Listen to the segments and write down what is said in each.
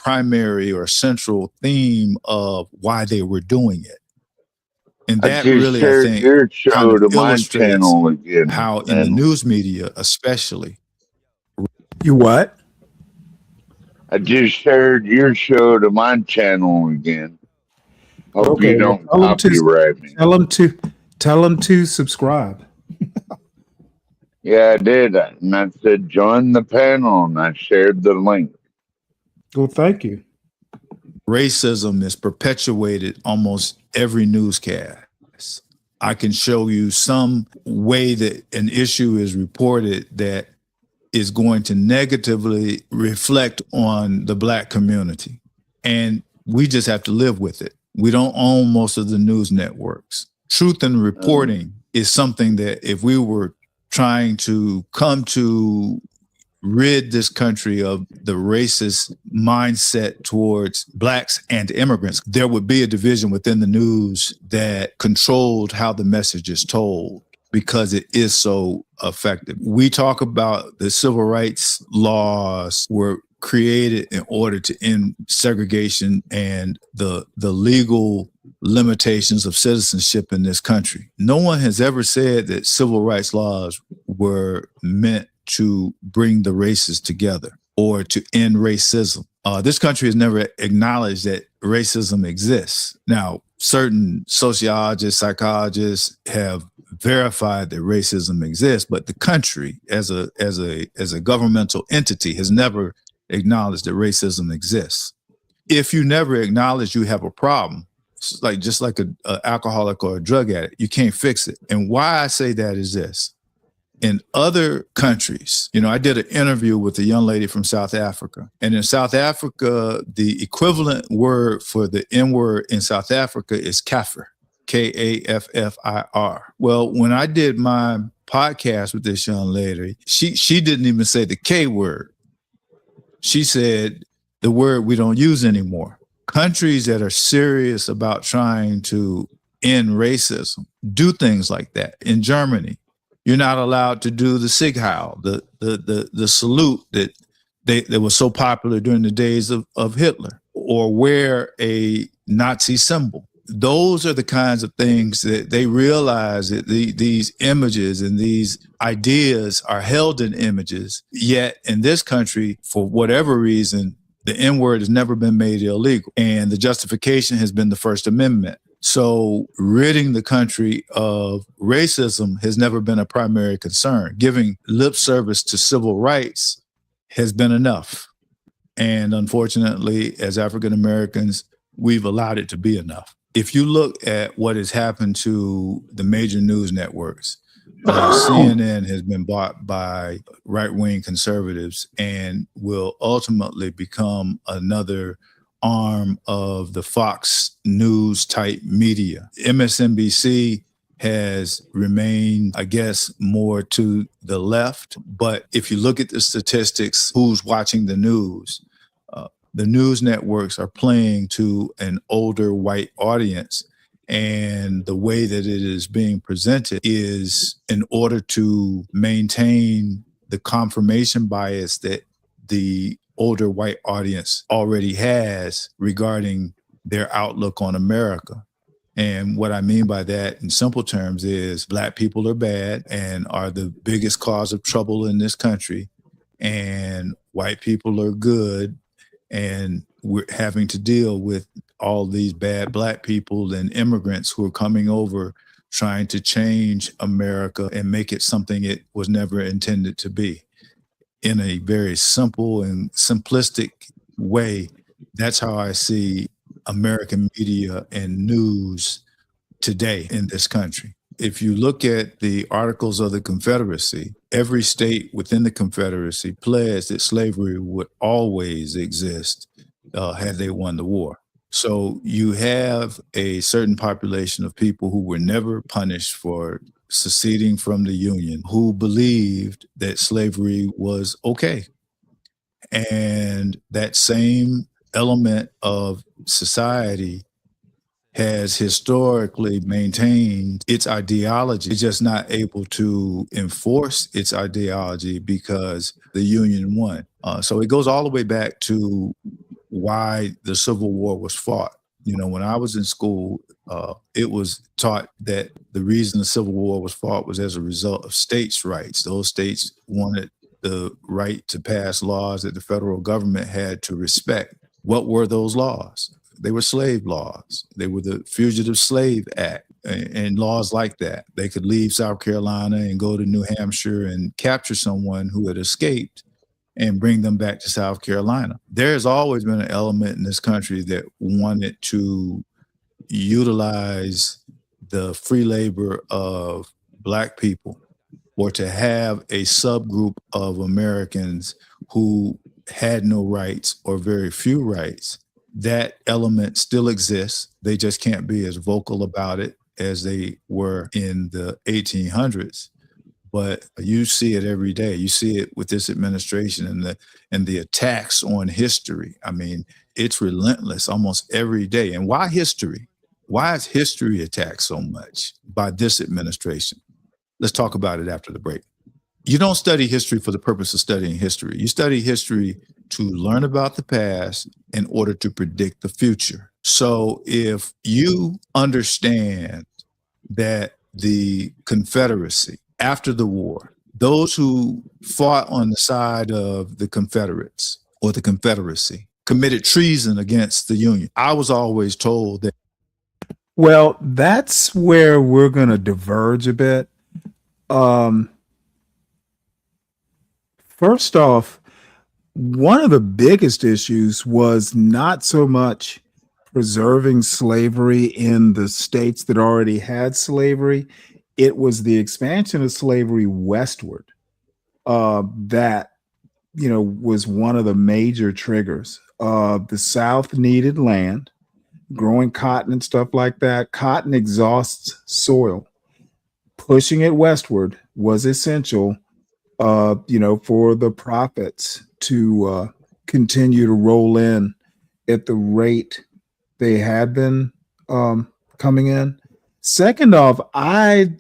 primary or central theme of why they were doing it. And I that just really, I shared think, your kind show of to my illustrates channel again, how in the Stanley. news media, especially, You what? I just shared your show to my channel again. Hope you Okay, well, don't copyright me. tell them to tell them to subscribe. Yeah, I did. And I said, join the panel, and I shared the link. Well, thank you. racism is perpetuated almost every newscast. I can show you some way that an issue is reported that is going to negatively reflect on the Black community. And we just have to live with it. We don't own most of the news networks. Truth in reporting is something that if we were trying to come to rid this country of the racist mindset towards Blacks and immigrants, there would be a division within the news that controlled how the message is told because it is so effective. We talk about the civil rights laws were created in order to end segregation and the legal limitations of citizenship in this country. No one has ever said that civil rights laws were meant to bring the races together or to end racism. This country has never acknowledged that racism exists. Now, certain sociologists, psychologists have verified that racism exists, but the country as a governmental entity has never acknowledged that racism exists. If you never acknowledge you have a problem, it's like just like an alcoholic or a drug addict, you can't fix it. And why I say that is this. In other countries, I did an interview with a young lady from South Africa. And in South Africa, the equivalent word for the N-word in South Africa is kafir, Kaffir. Well, when I did my podcast with this young lady, she didn't even say the K word. She said the word we don't use anymore. Countries that are serious about trying to end racism do things like that. In Germany, you're not allowed to do the Siegheil, the salute that was so popular during the days of Hitler, or wear a Nazi symbol. Those are the kinds of things that they realize that these images and these ideas are held in images. Yet in this country, for whatever reason, the N-word has never been made illegal. And the justification has been the First Amendment. So ridding the country of racism has never been a primary concern. Giving lip service to civil rights has been enough. And unfortunately, as African Americans, we've allowed it to be enough. If you look at what has happened to the major news networks, CNN has been bought by right-wing conservatives and will ultimately become another arm of the Fox News type media. MSNBC has remained, I guess, more to the left. But if you look at the statistics, who's watching the news networks are playing to an older white audience. And the way that it is being presented is in order to maintain the confirmation bias that the older white audience already has regarding their outlook on America. And what I mean by that in simple terms is Black people are bad and are the biggest cause of trouble in this country. And white people are good. And we're having to deal with all these bad Black people and immigrants who are coming over trying to change America and make it something it was never intended to be. In a very simple and simplistic way, that's how I see American media and news today in this country. If you look at the Articles of the Confederacy, every state within the Confederacy pledged that slavery would always exist had they won the war. So you have a certain population of people who were never punished for seceding from the Union, who believed that slavery was okay. And that same element of society has historically maintained its ideology. It's just not able to enforce its ideology because the Union won. So it goes all the way back to why the Civil War was fought. When I was in school, it was taught that the reason the Civil War was fought was as a result of states' rights. Those states wanted the right to pass laws that the federal government had to respect. What were those laws? They were slave laws. They were the Fugitive Slave Act and laws like that. They could leave South Carolina and go to New Hampshire and capture someone who had escaped and bring them back to South Carolina. There's always been an element in this country that wanted to utilize the free labor of Black people, or to have a subgroup of Americans who had no rights or very few rights. That element still exists. They just can't be as vocal about it as they were in the 1800s. But you see it every day. You see it with this administration and the attacks on history. I mean, it's relentless almost every day. And why history? Why is history attacked so much by this administration? Let's talk about it after the break. You don't study history for the purpose of studying history. You study history to learn about the past in order to predict the future. So if you understand that the Confederacy, after the war, those who fought on the side of the Confederates or the Confederacy committed treason against the Union. I was always told that. Well, that's where we're going to diverge a bit. First off, one of the biggest issues was not so much preserving slavery in the states that already had slavery. It was the expansion of slavery westward that, was one of the major triggers. The South needed land, growing cotton and stuff like that. Cotton exhausts soil. Pushing it westward was essential, for the profits to continue to roll in at the rate they had been coming in. Second off, I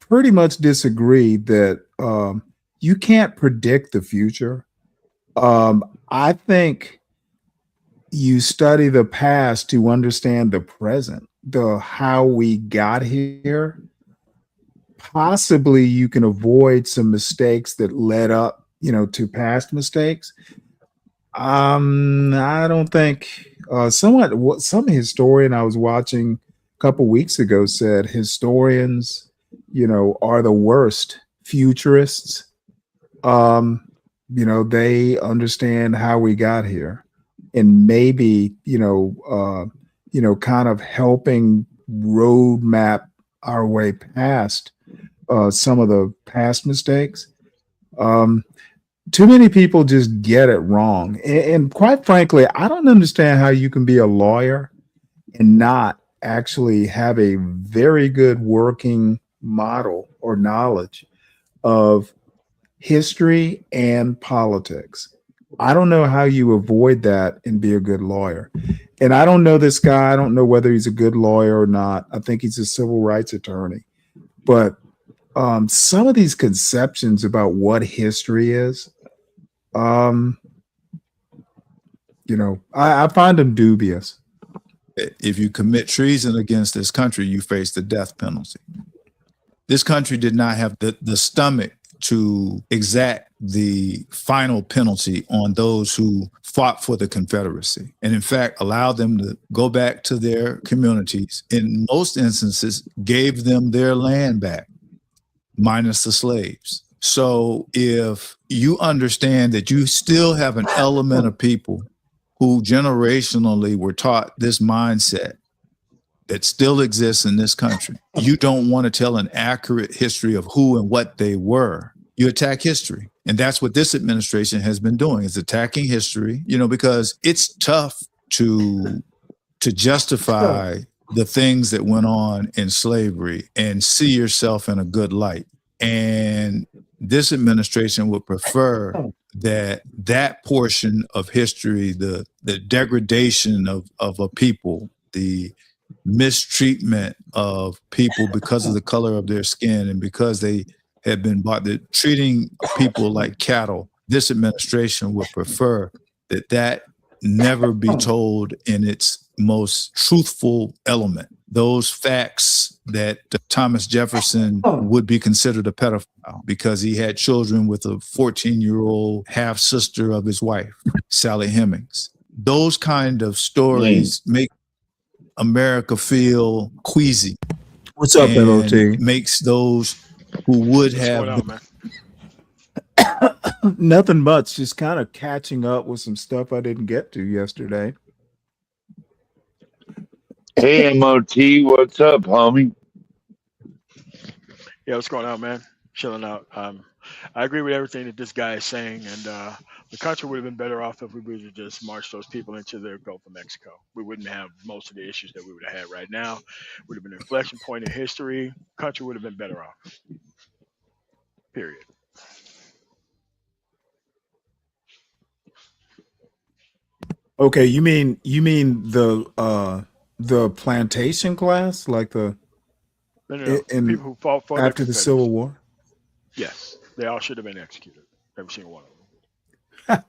pretty much disagree that you can't predict the future. I think you study the past to understand the present, how we got here. Possibly you can avoid some mistakes that led up, to past mistakes. I don't think some historian I was watching a couple weeks ago said historians, are the worst futurists. They understand how we got here, and maybe, kind of helping roadmap our way past some of the past mistakes. Too many people just get it wrong. And quite frankly, I don't understand how you can be a lawyer and not actually have a very good working model or knowledge of history and politics. I don't know how you avoid that and be a good lawyer. And I don't know this guy. I don't know whether he's a good lawyer or not. I think he's a civil rights attorney. But some of these conceptions about what history is, I find them dubious. If you commit treason against this country, you face the death penalty. This country did not have the stomach to exact the final penalty on those who fought for the Confederacy, and in fact allowed them to go back to their communities. In most instances, gave them their land back, minus the slaves. So if you understand that you still have an element of people who generationally were taught this mindset that still exists in this country, you don't want to tell an accurate history of who and what they were. You attack history. And that's what this administration has been doing, is attacking history, because it's tough to justify the things that went on in slavery and see yourself in a good light. And this administration would prefer that portion of history, the degradation of a people, the mistreatment of people because of the color of their skin and because they had been bought, treating people like cattle. This administration would prefer that never be told in its most truthful element. Those facts that Thomas Jefferson would be considered a pedophile because he had children with a 14-year-old half sister of his wife, Sally Hemings. Those kind of stories make America feel queasy. What's up, and MOT? makes those who would What's have going on, man? Nothing much. Just kind of catching up with some stuff I didn't get to yesterday. Hey, MOT, what's up, homie? Yeah, what's going on, man? Chilling out. I agree with everything that this guy is saying, and the country would have been better off if we would have just marched those people into the Gulf of Mexico. We wouldn't have most of the issues that we would have had right now. Would have been an inflection point in history. Country would have been better off. Period. Okay, you mean the plantation class, like the No. in People who fought for after the Civil War? Yes, they all should have been executed. Every single one of them.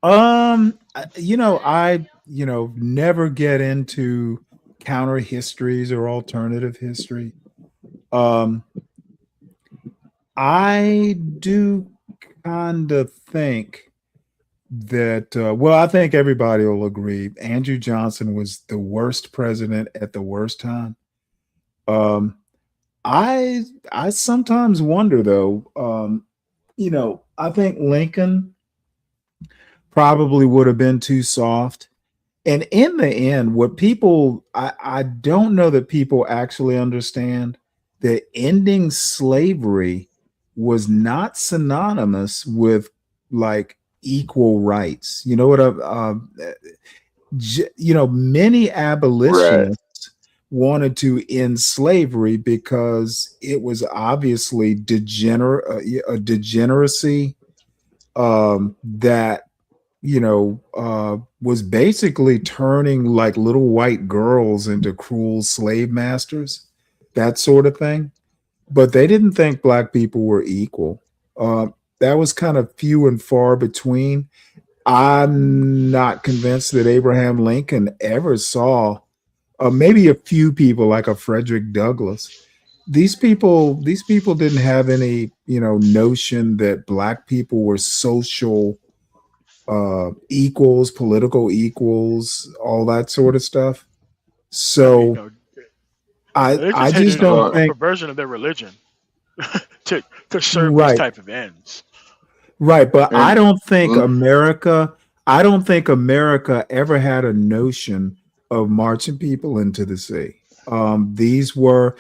I never get into counter histories or alternative history. I do kind of think that I think everybody will agree Andrew Johnson was the worst president at the worst time. I sometimes wonder though, I think Lincoln probably would have been too soft. And in the end, what people I don't know that people actually understand that ending slavery was not synonymous with like equal rights. You know what? Many abolitionists wanted to end slavery because it was obviously a degeneracy that was basically turning like little white girls into cruel slave masters, that sort of thing. But they didn't think black people were equal. That was kind of few and far between. I'm not convinced that Abraham Lincoln ever saw, maybe a few people like a Frederick Douglass. These people didn't have any, notion that black people were social equals, political equals, all that sort of stuff. So I just don't think a perversion of their religion to serve right. these type of ends. Right, but I don't think America ever had a notion of marching people into the sea. These were,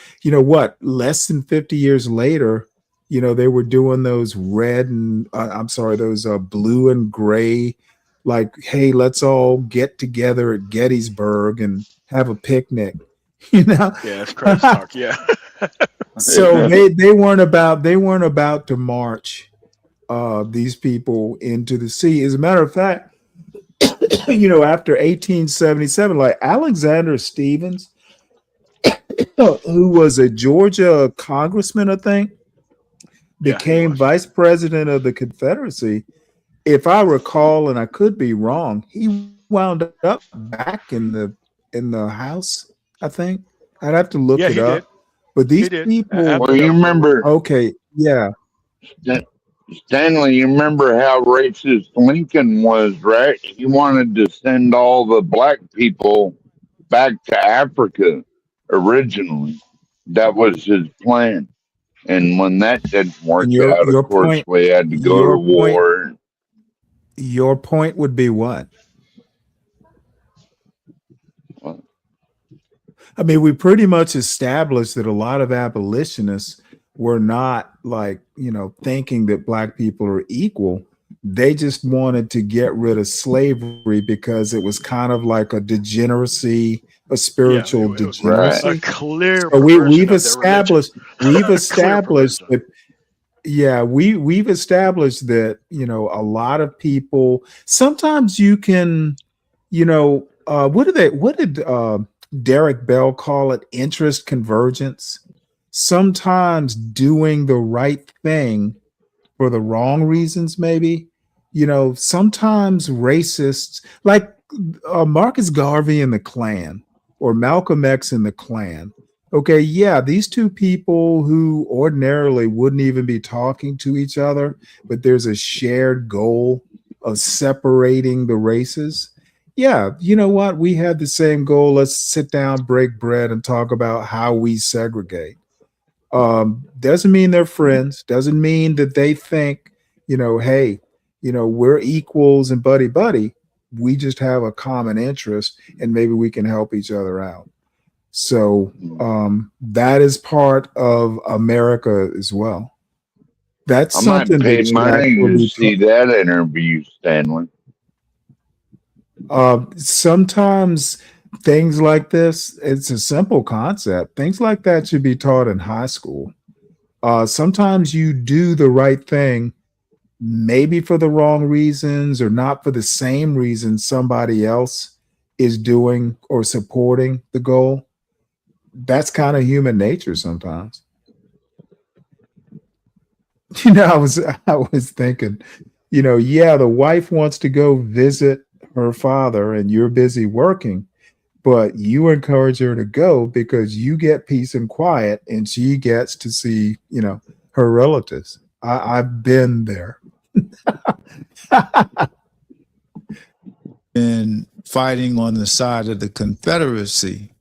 less than 50 years later, they were doing those red and those blue and gray, like, hey, let's all get together at Gettysburg and have a picnic. Yeah, that's crazy talk. Yeah. So they weren't about to march these people into the sea. As a matter of fact, after 1877, like Alexander Stephens, who was a Georgia congressman, I think, became vice president of the Confederacy. If I recall, and I could be wrong, he wound up back in the House, I think. I'd have to look it up. Did. But these people, well, you remember, okay, yeah. Stanley, you remember how racist Lincoln was, right? He wanted to send all the black people back to Africa originally. That was his plan. And when that didn't work out, of course, we had to go to war. Your point would be what? I mean, we pretty much established that a lot of abolitionists were not like, thinking that black people are equal. They just wanted to get rid of slavery because it was kind of like a degeneracy, a spiritual degeneracy. A clear. So we've established that. Yeah, we've established that, a lot of people, sometimes you can, what did Derek Bell call it? Interest convergence. Sometimes doing the right thing for the wrong reasons, maybe. Sometimes racists, like Marcus Garvey and the Klan or Malcolm X and the Klan. Okay, yeah, these two people who ordinarily wouldn't even be talking to each other, but there's a shared goal of separating the races. Yeah, you know what? We had the same goal. Let's sit down, break bread, and talk about how we segregate. Doesn't mean they're friends. Doesn't mean that they think, hey, we're equals and buddy buddy. We just have a common interest, and maybe we can help each other out. So that is part of America as well. That's I might something pay that should money to actually see that interview, Stanley. sometimes things like this, it's a simple concept. Things like that should be taught in high school. Sometimes you do the right thing, maybe for the wrong reasons or not for the same reason somebody else is doing or supporting the goal. That's kind of human nature sometimes. I was thinking, yeah, the wife wants to go visit her father and you're busy working, but you encourage her to go because you get peace and quiet and she gets to see, her relatives. I've been there. And fighting on the side of the Confederacy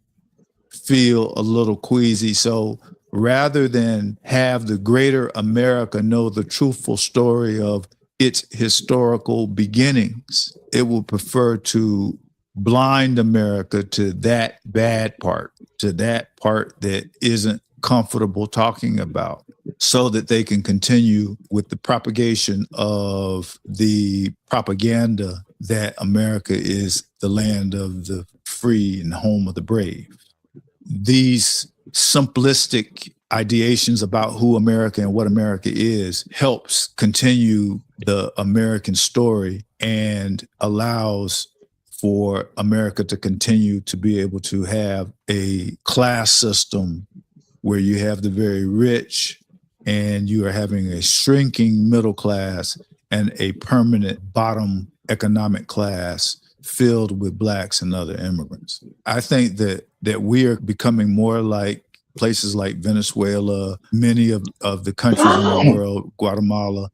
feel a little queasy. So rather than have the greater America know the truthful story of its historical beginnings, it will prefer to blind America to that bad part, to that part that isn't comfortable talking about, so that they can continue with the propagation of the propaganda that America is the land of the free and home of the brave. These simplistic ideations about who America and what America is helps continue the American story and allows for America to continue to be able to have a class system where you have the very rich and you are having a shrinking middle class and a permanent bottom economic class filled with blacks and other immigrants. I think that we are becoming more like places like Venezuela, many of the countries in the world, Guatemala,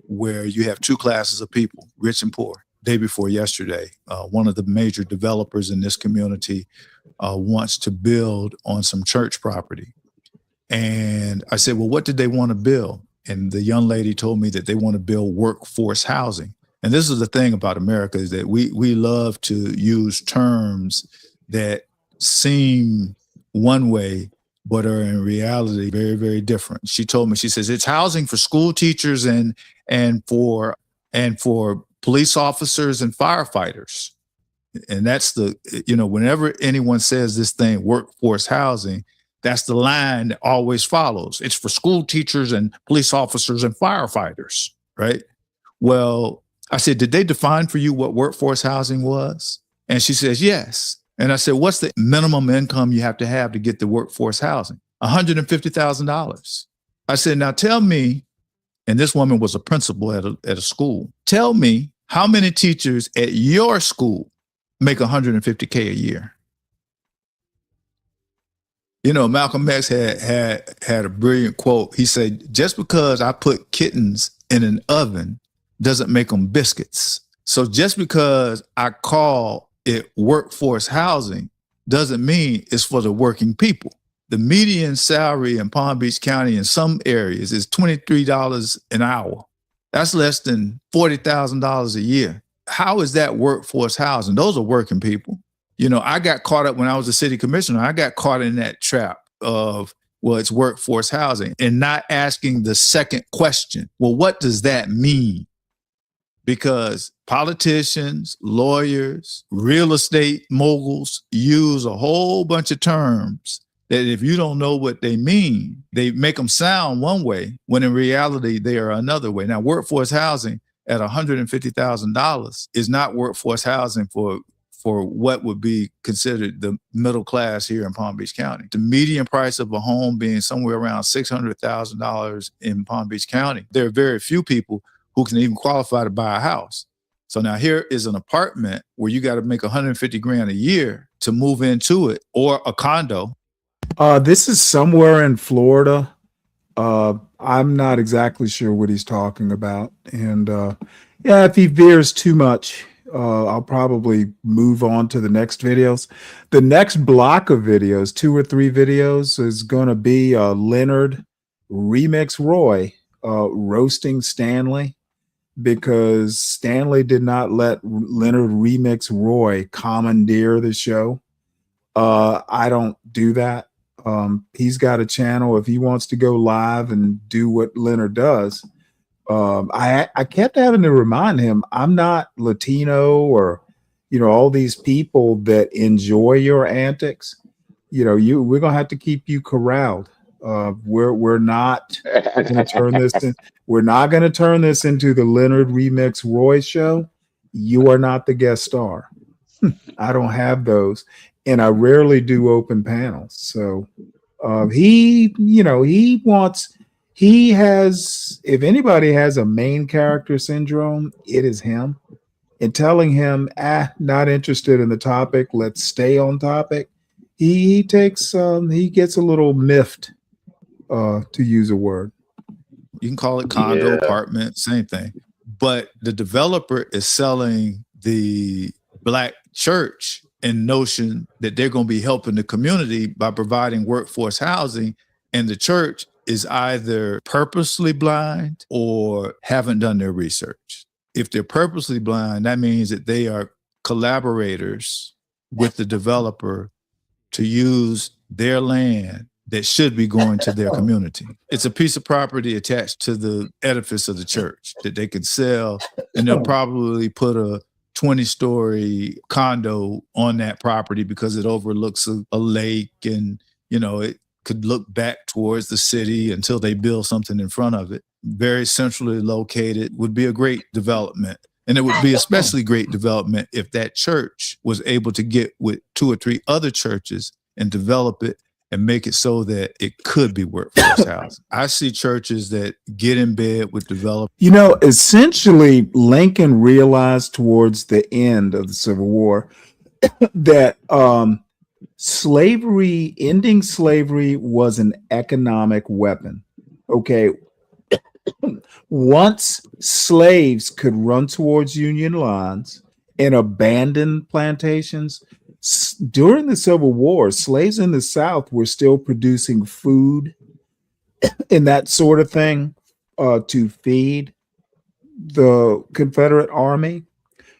where you have two classes of people, rich and poor. Day before yesterday, one of the major developers in this community wants to build on some church property. And I said, well, what did they want to build? And the young lady told me that they want to build workforce housing. And this is the thing about America, is that we love to use terms that seem one way, but are in reality very, very different. She told me, she says, it's housing for school teachers and for police officers and firefighters. And that's whenever anyone says this thing, workforce housing, that's the line that always follows. It's for school teachers and police officers and firefighters, right? Well, I said, did they define for you what workforce housing was? And she says, yes. And I said, what's the minimum income you have to get the workforce housing? $150,000. I said, now tell me, and this woman was a principal at a school, tell me how many teachers at your school make $150K a year? Malcolm X had a brilliant quote. He said, just because I put kittens in an oven doesn't make them biscuits. So just because I call it workforce housing doesn't mean it's for the working people. The median salary in Palm Beach County in some areas is $23 an hour. That's less than $40,000 a year. How is that workforce housing? Those are working people. I got caught up when I was a city commissioner. I got caught in that trap of, well, it's workforce housing, and not asking the second question. Well, what does that mean? Because politicians, lawyers, real estate moguls use a whole bunch of terms that if you don't know what they mean, they make them sound one way when in reality they are another way. Now, workforce housing at $150,000 is not workforce housing for for what would be considered the middle class here in Palm Beach County. The median price of a home being somewhere around $600,000 in Palm Beach County. There are very few people who can even qualify to buy a house. So now here is an apartment where you got to make 150 grand a year to move into it, or a condo. This is somewhere in Florida. I'm not exactly sure what he's talking about. And yeah, if he veers too much, I'll probably move on to the next videos. The next block of videos, 2 or 3 videos, is going to be Leonard Remix Roy roasting Stanley, because Stanley did not let Leonard Remix Roy commandeer the show. I don't do that. He's got a channel. If he wants to go live and do what Leonard does, I kept having to remind him, I'm not Latino or, all these people that enjoy your antics. We're gonna have to keep you corralled. We're not going to turn this in. We're not going to turn this into the Leonard Remix Roy show. You are not the guest star. I don't have those, and I rarely do open panels. So he has, if anybody has a main character syndrome, it is him. And telling him, not interested in the topic, let's stay on topic. He gets a little miffed, to use a word. You can call it condo, apartment, same thing. But the developer is selling the black church in notion that they're going to be helping the community by providing workforce housing, and the church is either purposely blind or haven't done their research. If they're purposely blind, that means that they are collaborators with the developer to use their land that should be going to their community. It's a piece of property attached to the edifice of the church that they could sell, and they'll probably put a 20-story condo on that property because it overlooks a lake, and it could look back towards the city until they build something in front of it. Very centrally located, would be a great development. And it would be especially great development if that church was able to get with 2 or 3 other churches and develop it and make it so that it could be workforce housing. I see churches that get in bed with developers. Essentially, Lincoln realized towards the end of the Civil War that ending slavery was an economic weapon. Okay. Once slaves could run towards Union lines and abandon plantations, during the Civil War, slaves in the South were still producing food and that sort of thing to feed the Confederate Army.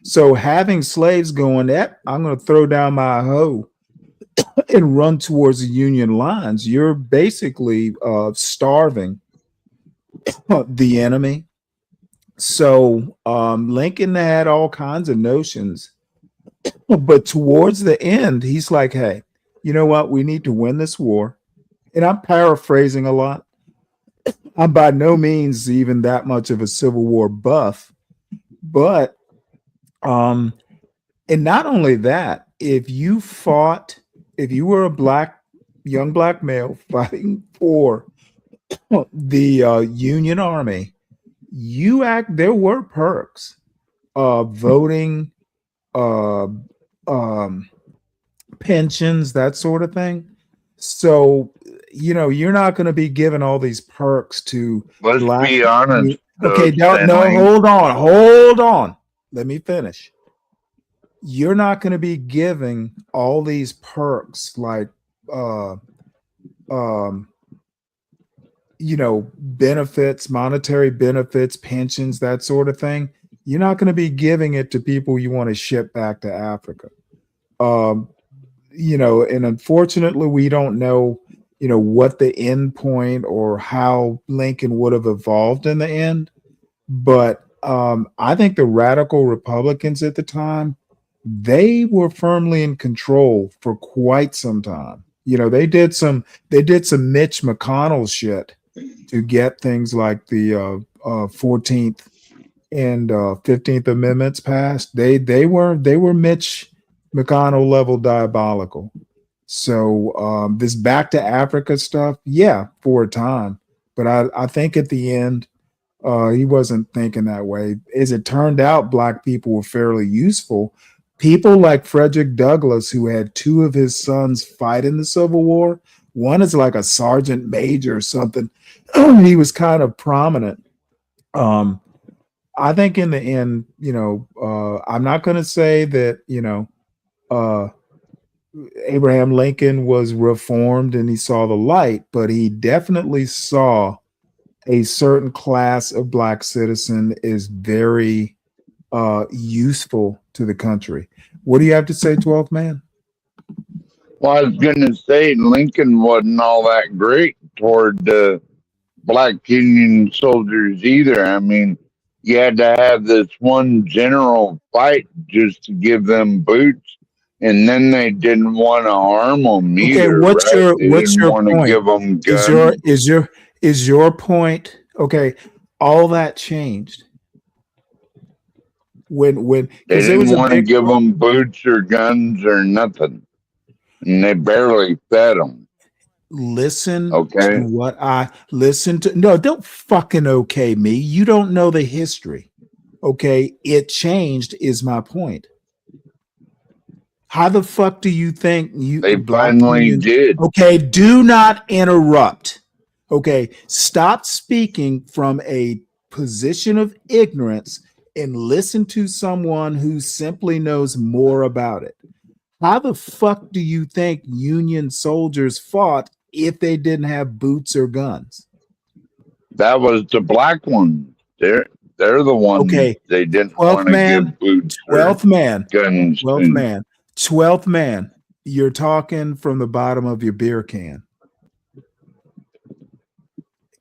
So having slaves going, I'm going to throw down my hoe and run towards the Union lines, you're basically starving the enemy. So Lincoln had all kinds of notions, but towards the end, he's like, hey, you know what? We need to win this war. And I'm paraphrasing a lot. I'm by no means even that much of a Civil War buff, but and not only that, if you were a young black male fighting for the Union Army, there were perks, voting, pensions, that sort of thing. So, you're not going to be given all these perks to. Let's be honest. Okay, hold on. Let me finish. You're not going to be giving all these perks like, benefits, monetary benefits, pensions, that sort of thing. You're not going to be giving it to people you want to ship back to Africa. And unfortunately, we don't know, what the end point or how Lincoln would have evolved in the end. But I think the radical Republicans at the time, they were firmly in control for quite some time. They did some Mitch McConnell shit to get things like the 14th and 15th Amendments passed. They were Mitch McConnell level diabolical. So this back to Africa stuff, yeah, for a time. But I think at the end, he wasn't thinking that way. As it turned out, black people were fairly useful. People like Frederick Douglass, who had two of his sons fight in the Civil War. One is like a sergeant major or something. He was kind of prominent. I think in the end, I'm not going to say that, Abraham Lincoln was reformed and he saw the light, but he definitely saw a certain class of black citizen is very useful to the country. What do you have to say, 12th man? Well, I was going to say Lincoln wasn't all that great toward black Union soldiers either. I mean, you had to have this one general fight just to give them boots, and then they didn't want to harm them either. Okay, what's right? your They what's didn't your want to point? give them Is guns. your point okay? All that changed when They because there was didn't a want to big give them boots or guns or nothing, and they barely fed them. listen to Okay, what I listen to. No, don't fucking okay me. You don't know the history. Okay, it changed is my point. How the fuck do you think you they black finally unions? did. Okay, do not interrupt. Okay, stop speaking from a position of ignorance and listen to someone who simply knows more about it. How the fuck do you think Union soldiers fought if they didn't have boots or guns? That was the black ones. They're the ones Okay, they didn't 12th want to man, give boots or 12th man, guns 12th to. man, 12th man. You're talking from the bottom of your beer can.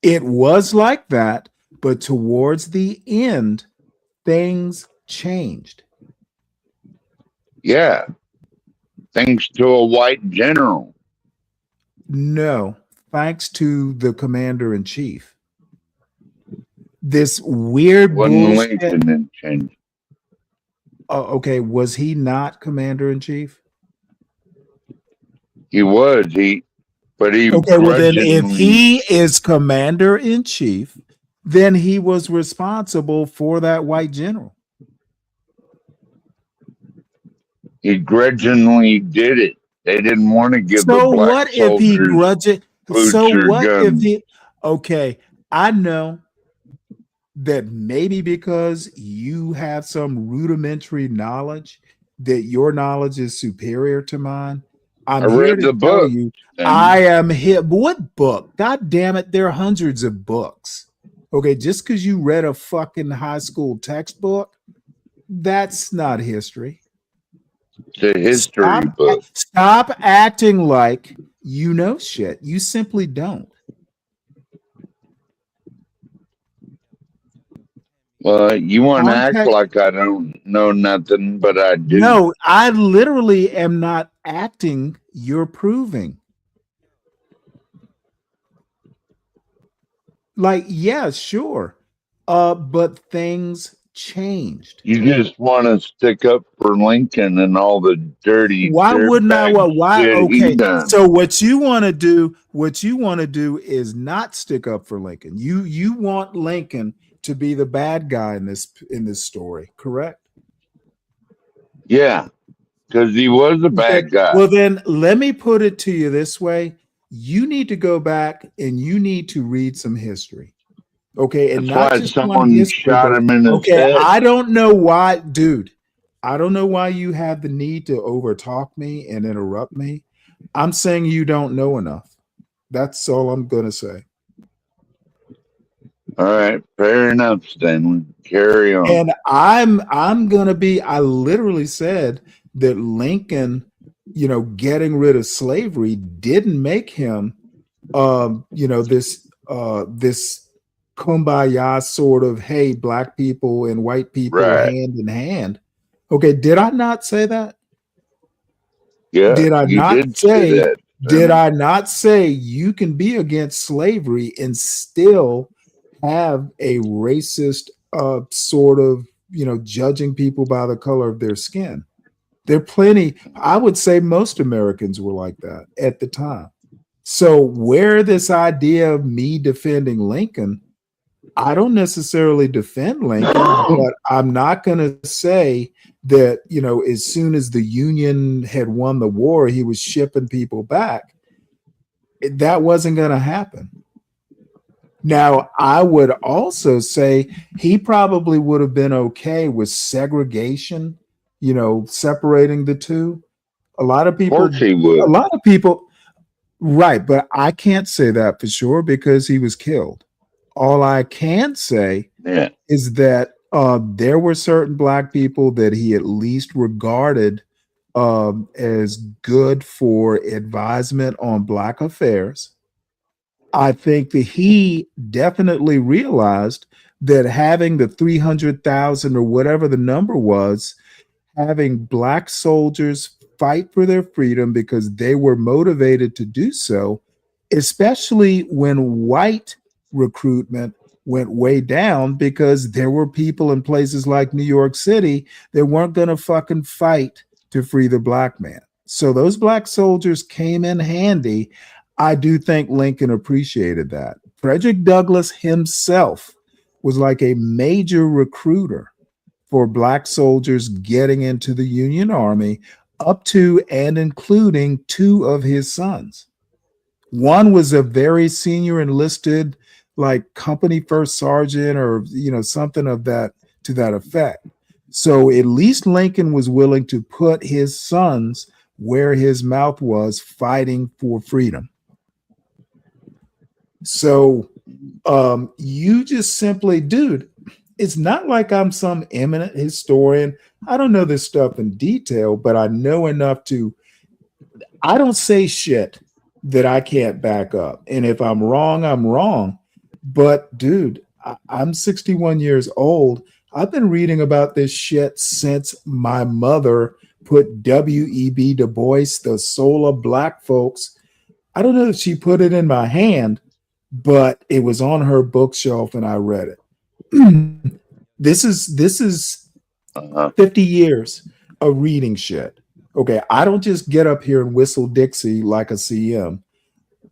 It was like that, but towards the end, things changed. Yeah, thanks to a white general. No, thanks to the commander in chief. This weird Wasn't bullshit. Lincoln that changed. Okay, was he not commander in chief? He was but he Okay, well then if grudgingly he is commander in chief, then he was responsible for that white general. did it. They didn't want to give the So black what if he soldiers grudged? So boots or what if guns. he? Okay, I know that maybe because you have some rudimentary knowledge, that your knowledge is superior to mine. I I'm here read to the tell book. you, And I am here. What book? God damn it, there are hundreds of books. Okay, just because you read a fucking high school textbook, that's not history. it's a history book. Stop acting like you know shit. You simply don't. Well, you want to act Context. like I don't know nothing, but I do. No, I literally am not acting. You're proving. Like, yeah, sure. But things changed. You just want to stick up for Lincoln and all the dirty Why wouldn't I? dirtbag Why? shit he Okay. done. So what you want to do is not stick up for Lincoln. You want Lincoln to be the bad guy in this story, correct? Yeah, because he was a bad guy. Well, then let me put it to you this way. You need to go back and you need to read some history. Okay, and That's not why just one someone history shot book. him in his Okay, head. I don't know why, dude. I don't know why you have the need to overtalk me and interrupt me. I'm saying you don't know enough. That's all I'm gonna say. All right, fair enough, Stanley. Carry on. And I'm gonna be. I literally said that Lincoln, getting rid of slavery didn't make him, this kumbaya sort of, hey, black people and white people Right. hand in hand. Okay, did I not say that? Yeah, Did I you not did say that. did I not say you can be against slavery and still have a racist sort of, judging people by the color of their skin? There are plenty. I would say most Americans were like that at the time. So where this idea of me defending Lincoln, I don't necessarily defend Lincoln, but I'm not going to say that, as soon as the Union had won the war, he was shipping people back. That wasn't going to happen. Now, I would also say he probably would have been okay with segregation, separating the two. A lot of Of people, course he would. right, but I can't say that for sure because he was killed. All I can say Yeah. is that there were certain black people that he at least regarded as good for advisement on black affairs. I think that he definitely realized that having the 300,000 or whatever the number was, having black soldiers fight for their freedom because they were motivated to do so, especially when white recruitment went way down because there were people in places like New York City that weren't going to fucking fight to free the black man. So those black soldiers came in handy. I do think Lincoln appreciated that. Frederick Douglass himself was like a major recruiter for black soldiers getting into the Union Army, up to and including two of his sons. One was a very senior enlisted, like company first sergeant or something of that to that effect. So at least Lincoln was willing to put his sons where his mouth was, fighting for freedom. So you just simply, dude, it's not like I'm some eminent historian. I don't know this stuff in detail, but I know enough I don't say shit that I can't back up. And if I'm wrong, I'm wrong. But dude, I'm 61 years old. I've been reading about this shit since my mother put W.E.B. Du Bois, The Soul of Black Folks. I don't know if she put it in my hand, but it was on her bookshelf and I read it. This is Uh-huh. 50 years of reading shit. Okay, I don't just get up here and whistle Dixie like a CM.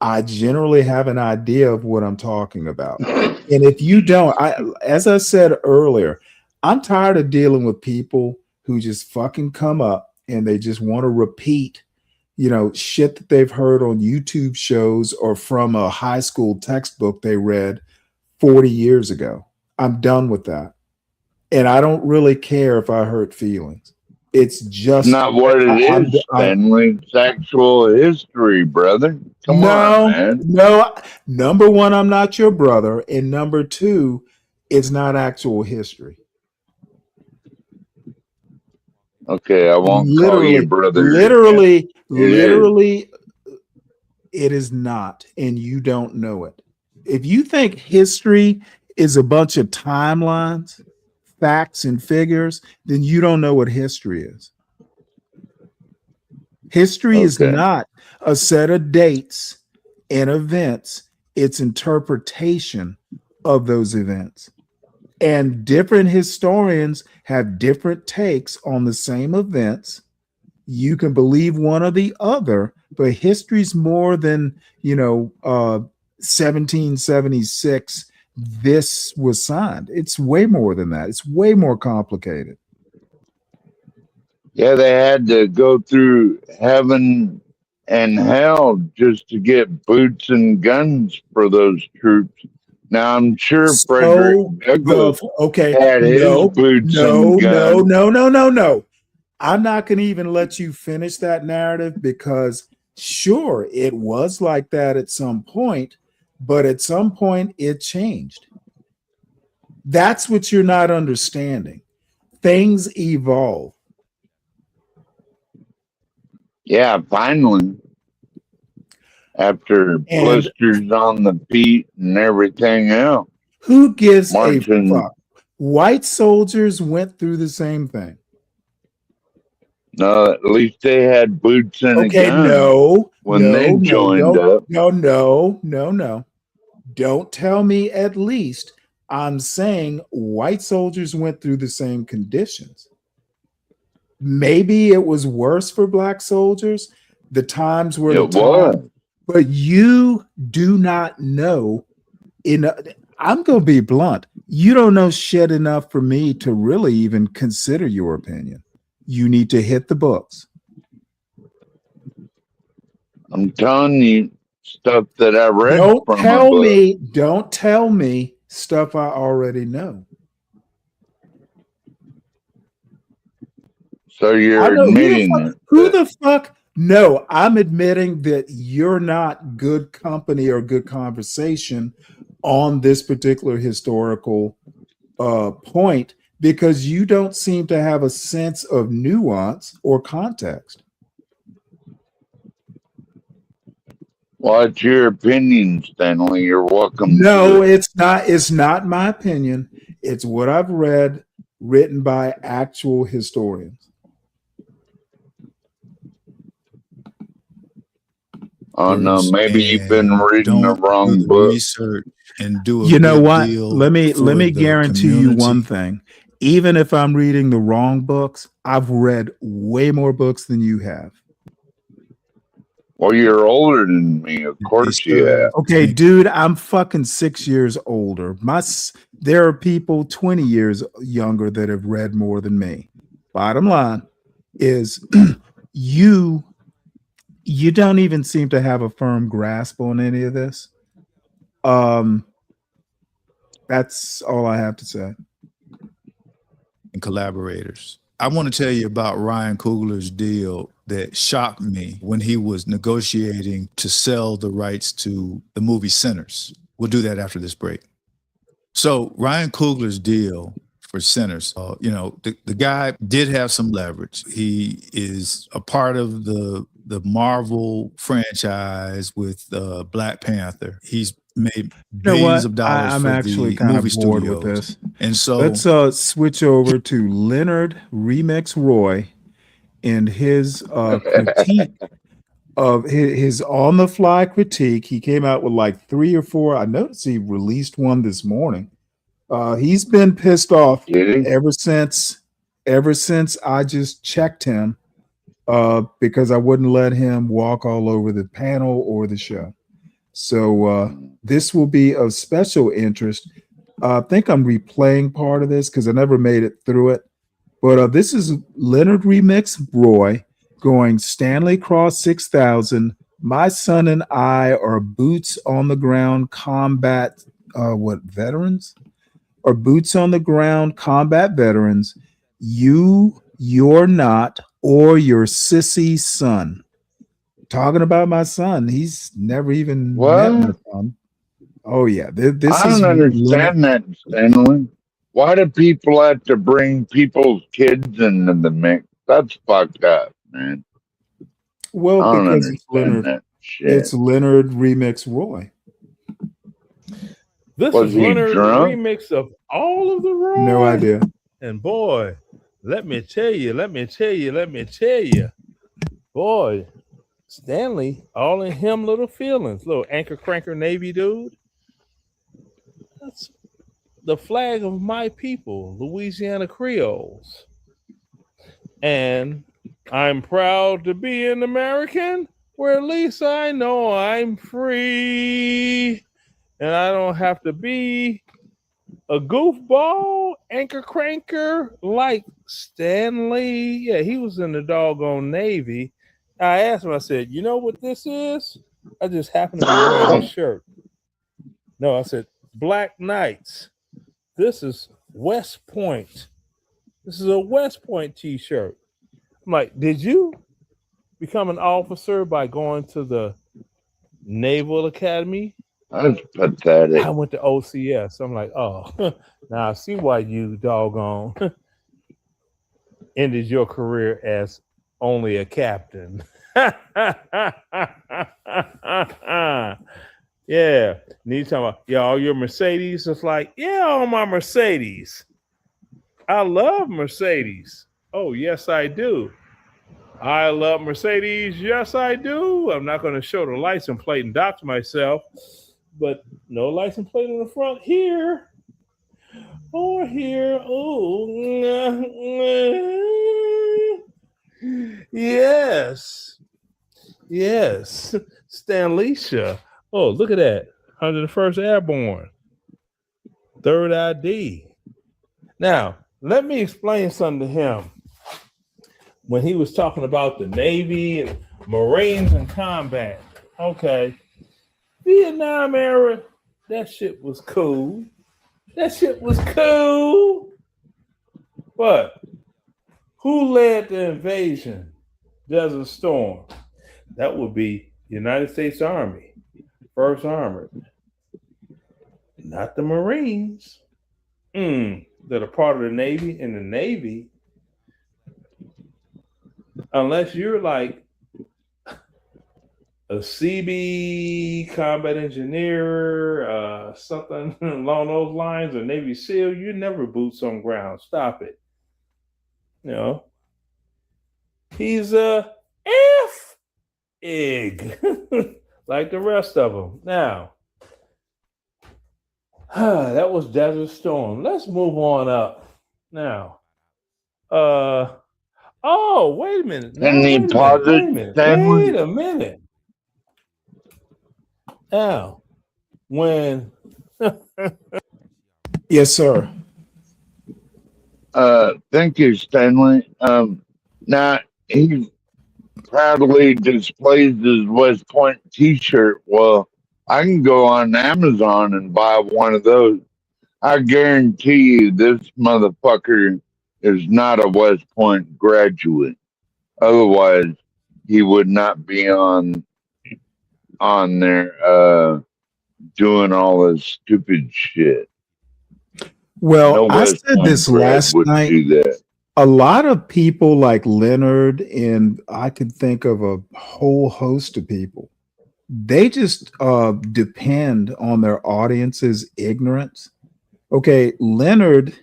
I generally have an idea of what I'm talking about. And if you don't, as I said earlier, I'm tired of dealing with people who just fucking come up and they just want to repeat, shit that they've heard on YouTube shows or from a high school textbook they read 40 years ago. I'm done with that. And I don't really care if I hurt feelings. It's just Not what it is, I'm Stanley. It's actual history, brother. Come on, no, man. no. Number one, I'm not your brother. And number two, it's not actual history. Okay, I won't call you Literally, brother again. literally, It is. literally, it is not. And you don't know it. If you think history is a bunch of timelines, facts, and figures, then you don't know what history is. History is Okay. not a set of dates and events, it's interpretation of those events. And different historians have different takes on the same events. You can believe one or the other, but history's more than, 1776. This was signed. It's way more than that. It's way more complicated. Yeah, they had to go through heaven and hell just to get boots and guns for those troops. Now, I'm sure Frederick So Douglass okay, had his boots and guns. no. I'm not going to even let you finish that narrative because sure, it was like that at some point, but at some point it changed. That's what you're not understanding. Things evolve. Yeah, finally, after And blisters on the feet and everything else, who gives a marching. fuck? White soldiers went through the same thing. No, at least they had boots and a Okay, gun when they joined up. no. Don't tell me at least. I'm saying white soldiers went through the same conditions. maybe it was worse for black soldiers. The times were the It was. time, but you do not know. I'm going to be blunt. You don't know shit enough for me to really even consider your opinion. You need to hit the books. I'm telling you stuff that I read Don't from a tell book. me. Don't tell me stuff I already know. So I you're know admitting who it. the fuck. No, I'm admitting that you're not good company or good conversation on this particular historical point because you don't seem to have a sense of nuance or context. Well, it's your opinion, Stanley. You're welcome No, to it. it's not. It's not my opinion. It's what I've read, written by actual historians. Oh no, maybe you've been And reading the don't do wrong the book. research and do a You know good what? deal Let me for the guarantee you one community. thing. Even if I'm reading the wrong books, I've read way more books than you have. Well, you're older than me, of Yes, course you sir. have. Okay, dude, I'm fucking 6 years older. There are people 20 years younger that have read more than me. Bottom line is you don't even seem to have a firm grasp on any of this. That's all I have to say. And collaborators. I want to tell you about Ryan Coogler's deal that shocked me when he was negotiating to sell the rights to the movie Sinners. We'll do that after this break. So Ryan Coogler's deal for Sinners, the guy did have some leverage. He is a part of the Marvel franchise with Black Panther. He's made You know billions what? of dollars I'm for actually the kind movie of bored with studios. this. And so Let's switch over to Leonard Remix Roy and his critique of his on the fly critique. He came out with like 3 or 4. I noticed he released one this morning. He's been pissed off Did he? ever since I just checked him because I wouldn't let him walk all over the panel or the show. So this will be of special interest. I think I'm replaying part of this because I never made it through it. But this is Leonard Remix Roy going Stanley Cross 6000. My son and I are boots on the ground combat veterans? Or boots on the ground combat veterans. You're not, or your sissy son. Talking about my son. He's never even met my What? son. Oh yeah, this I is don't Leonard. understand that, Stanley. Why do people have to bring people's kids into the mix? That's fucked up, man. Well, I don't because understand that it's shit. Leonard Remix Roy. This Was is he Leonard drunk? remix of all of the No Roy. idea. And boy, let me tell you, boy, Stanley, all in him little feelings, little anchor cranker Navy dude. That's the flag of my people, Louisiana Creoles. And I'm proud to be an American where at least I know I'm free and I don't have to be a goofball anchor cranker like Stanley. Yeah, he was in the doggone Navy. I asked him, I said, you know what this is? I just happen to be wearing this shirt. No, I said, Black Knights. This is West Point. This is a West Point t-shirt. I'm like, did you become an officer by going to the Naval Academy? That's pathetic. I went to OCS. I'm like, oh, now I see why you doggone ended your career as only a captain. Yeah. And you talking about, yeah, all your Mercedes? It's like, yeah, all my Mercedes. I love Mercedes. Oh, yes, I do. I love Mercedes. Yes, I do. I'm not going to show the license plate and dox myself, but no license plate in the front here or here. Oh, Yes. Stanley. Oh, look at that. 101st Airborne. Third ID. Now, let me explain something to him. When he was talking about the Navy and Marines and combat. Okay. Vietnam era, that shit was cool. But who led the invasion? Desert Storm. That would be United States Army, First Armored. Not the Marines. That are part of the Navy. And the Navy, unless you're like a CB combat engineer, something along those lines, or Navy SEAL, you never boots on ground. Stop it. You know, he's a F egg like the rest of them. Now, that was Desert Storm. Let's move on up. Now, oh, wait a minute. Any positive, Stanley? Wait a minute. Now, when Yes, sir. Thank you, Stanley. Now he proudly displays his West Point T-shirt. Well, I can go on Amazon and buy one of those. I guarantee you, this motherfucker is not a West Point graduate. Otherwise, he would not be on there doing all this stupid shit. Well, No I West said Point this grad last would night. do that. A lot of people like Leonard, and I could think of a whole host of people, they just depend on their audience's ignorance. Okay, Leonard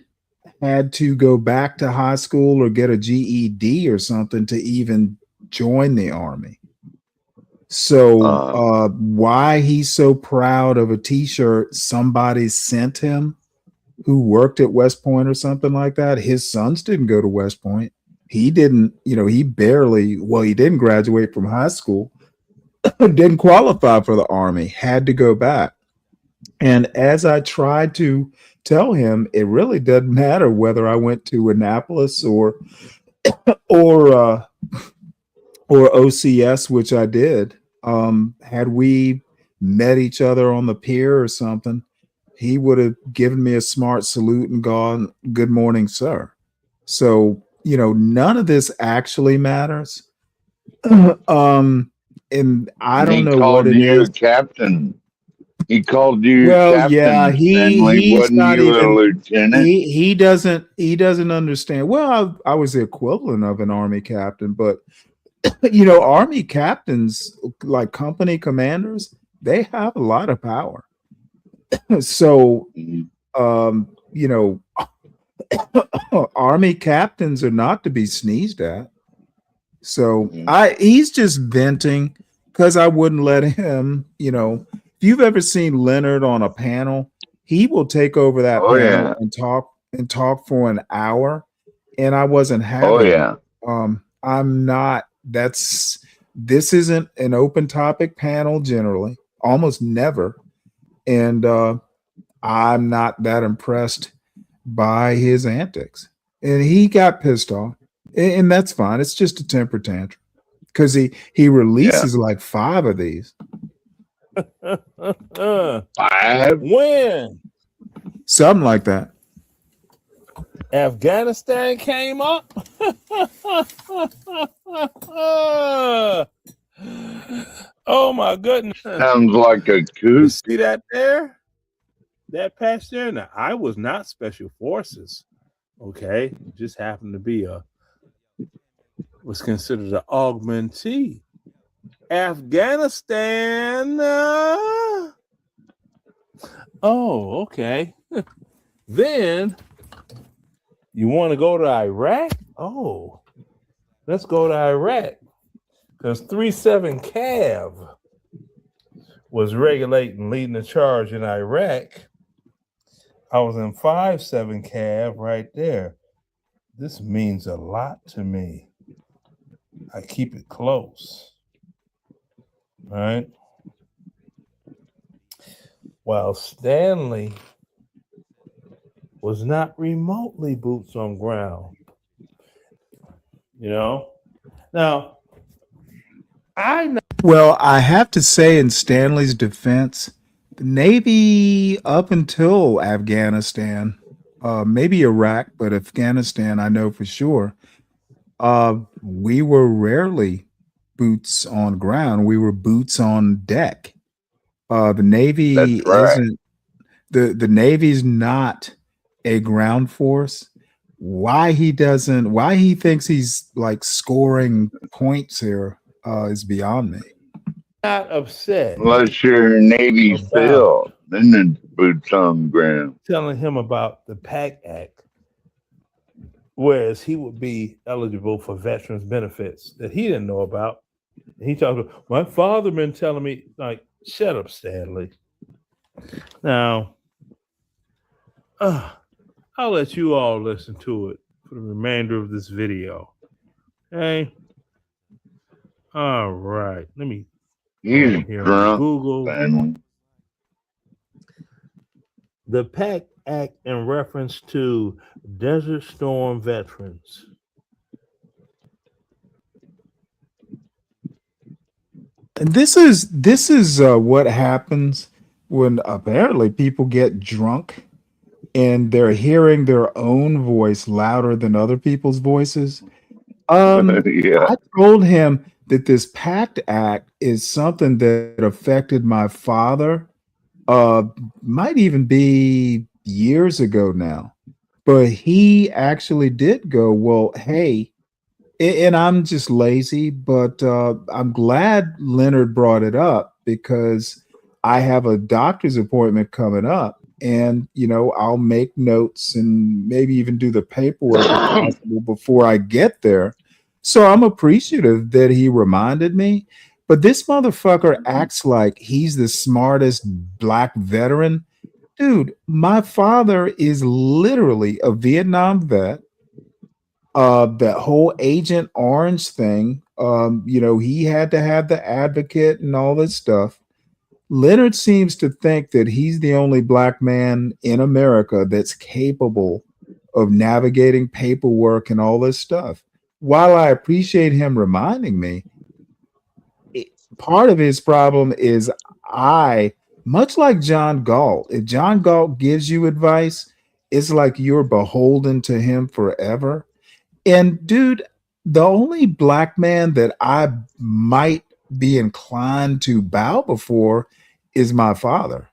had to go back to high school or get a GED or something to even join the Army. So why he's so proud of a t-shirt somebody sent him who worked at West Point or something like that. His sons didn't go to West Point. He didn't, he didn't graduate from high school, didn't qualify for the Army, had to go back. And as I tried to tell him, it really doesn't matter whether I went to Annapolis or OCS, which I did. Had we met each other on the pier or something, he would have given me a smart salute and gone, "Good morning, sir." So, none of this actually matters. And I don't know what it is. Captain. He called you Well, captain, yeah, Stanley. he's Wasn't not you a even. lieutenant? He doesn't understand. Well, I was the equivalent of an Army captain, but Army captains, like company commanders, they have a lot of power. So, Army captains are not to be sneezed at. So he's just venting because I wouldn't let him, if you've ever seen Leonard on a panel, he will take over that panel and talk for an hour. And I wasn't having it. I'm not, this isn't an open topic panel generally, almost never. And I'm not that impressed by his antics. And he got pissed off. And that's fine. It's just a temper tantrum. Because he releases like 5 of these. 5? When Something like that. Afghanistan came up. Oh my goodness. Sounds like a coup. You see that there? That patch there? Now, I was not special forces. Okay. It just happened to be was considered an augmentee. Afghanistan. Oh, okay. Then you want to go to Iraq? Oh, let's go to Iraq. Because 37 Cav was regulating, leading the charge in Iraq. I was in 57 Cav right there. This means a lot to me. I keep it close. All right. While Stanley was not remotely boots on ground, you know. Now, Well, I have to say, in Stanley's defense, the Navy up until Afghanistan, maybe Iraq, but Afghanistan, I know for sure, we were rarely boots on ground. We were boots on deck. The Navy That's right. isn't the Navy's not a ground force. Why he thinks he's like scoring points here is beyond me. not upset Unless you're a Navy about SEAL, then it's boots on the ground. telling him about the PAC Act, whereas he would be eligible for veterans benefits that he didn't know about. He talked about, my father been telling me, like, shut up, Stanley. Now, I'll let you all listen to it for the remainder of this video. Okay? All right. Let me He's go here on drunk, Google. Stanley. The PAC Act in reference to Desert Storm veterans. And this is what happens when apparently people get drunk and they're hearing their own voice louder than other people's voices. Yeah. I told him that this PACT Act is something that affected my father. Might even be years ago now, but he actually did go, well, hey, and I'm just lazy, but I'm glad Leonard brought it up because I have a doctor's appointment coming up, and I'll make notes and maybe even do the paperwork if possible before I get there. So I'm appreciative that he reminded me. But this motherfucker acts like he's the smartest black veteran. Dude, my father is literally a Vietnam vet. That whole Agent Orange thing, he had to have the advocate and all this stuff. Leonard seems to think that he's the only black man in America that's capable of navigating paperwork and all this stuff. While I appreciate him reminding me, part of his problem is much like John Galt, if John Galt gives you advice, it's like you're beholden to him forever. And dude, the only black man that I might be inclined to bow before is my father.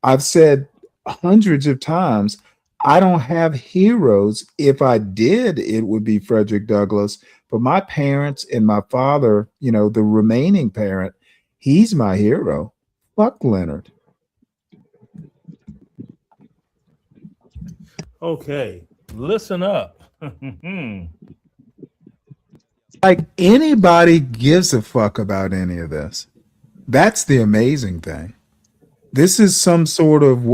I've said hundreds of times, I don't have heroes. If I did, it would be Frederick Douglass. But my parents and my father, the remaining parent, he's my hero. Fuck Leonard. Okay, listen up. Like anybody gives a fuck about any of this. That's the amazing thing. This is some sort of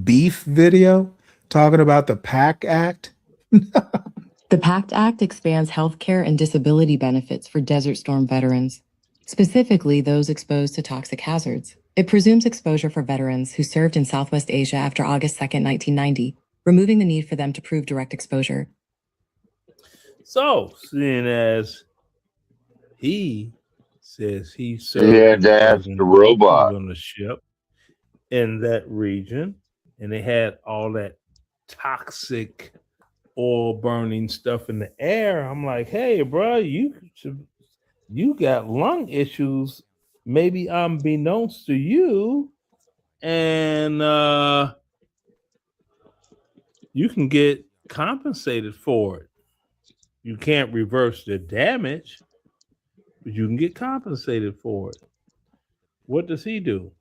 beef video talking about the PAC Act. The PACT Act expands healthcare and disability benefits for Desert Storm veterans, specifically those exposed to toxic hazards. It presumes exposure for veterans who served in Southwest Asia after August 2nd, 1990, removing the need for them to prove direct exposure. So, seeing as he says he served He had to ask the robot. on the ship in that region, and they had all that toxic oil burning stuff in the air. I'm like, hey, bro, you got lung issues, maybe unbeknownst to you, and you can get compensated for it. You can't reverse the damage, but you can get compensated for it. What does he do?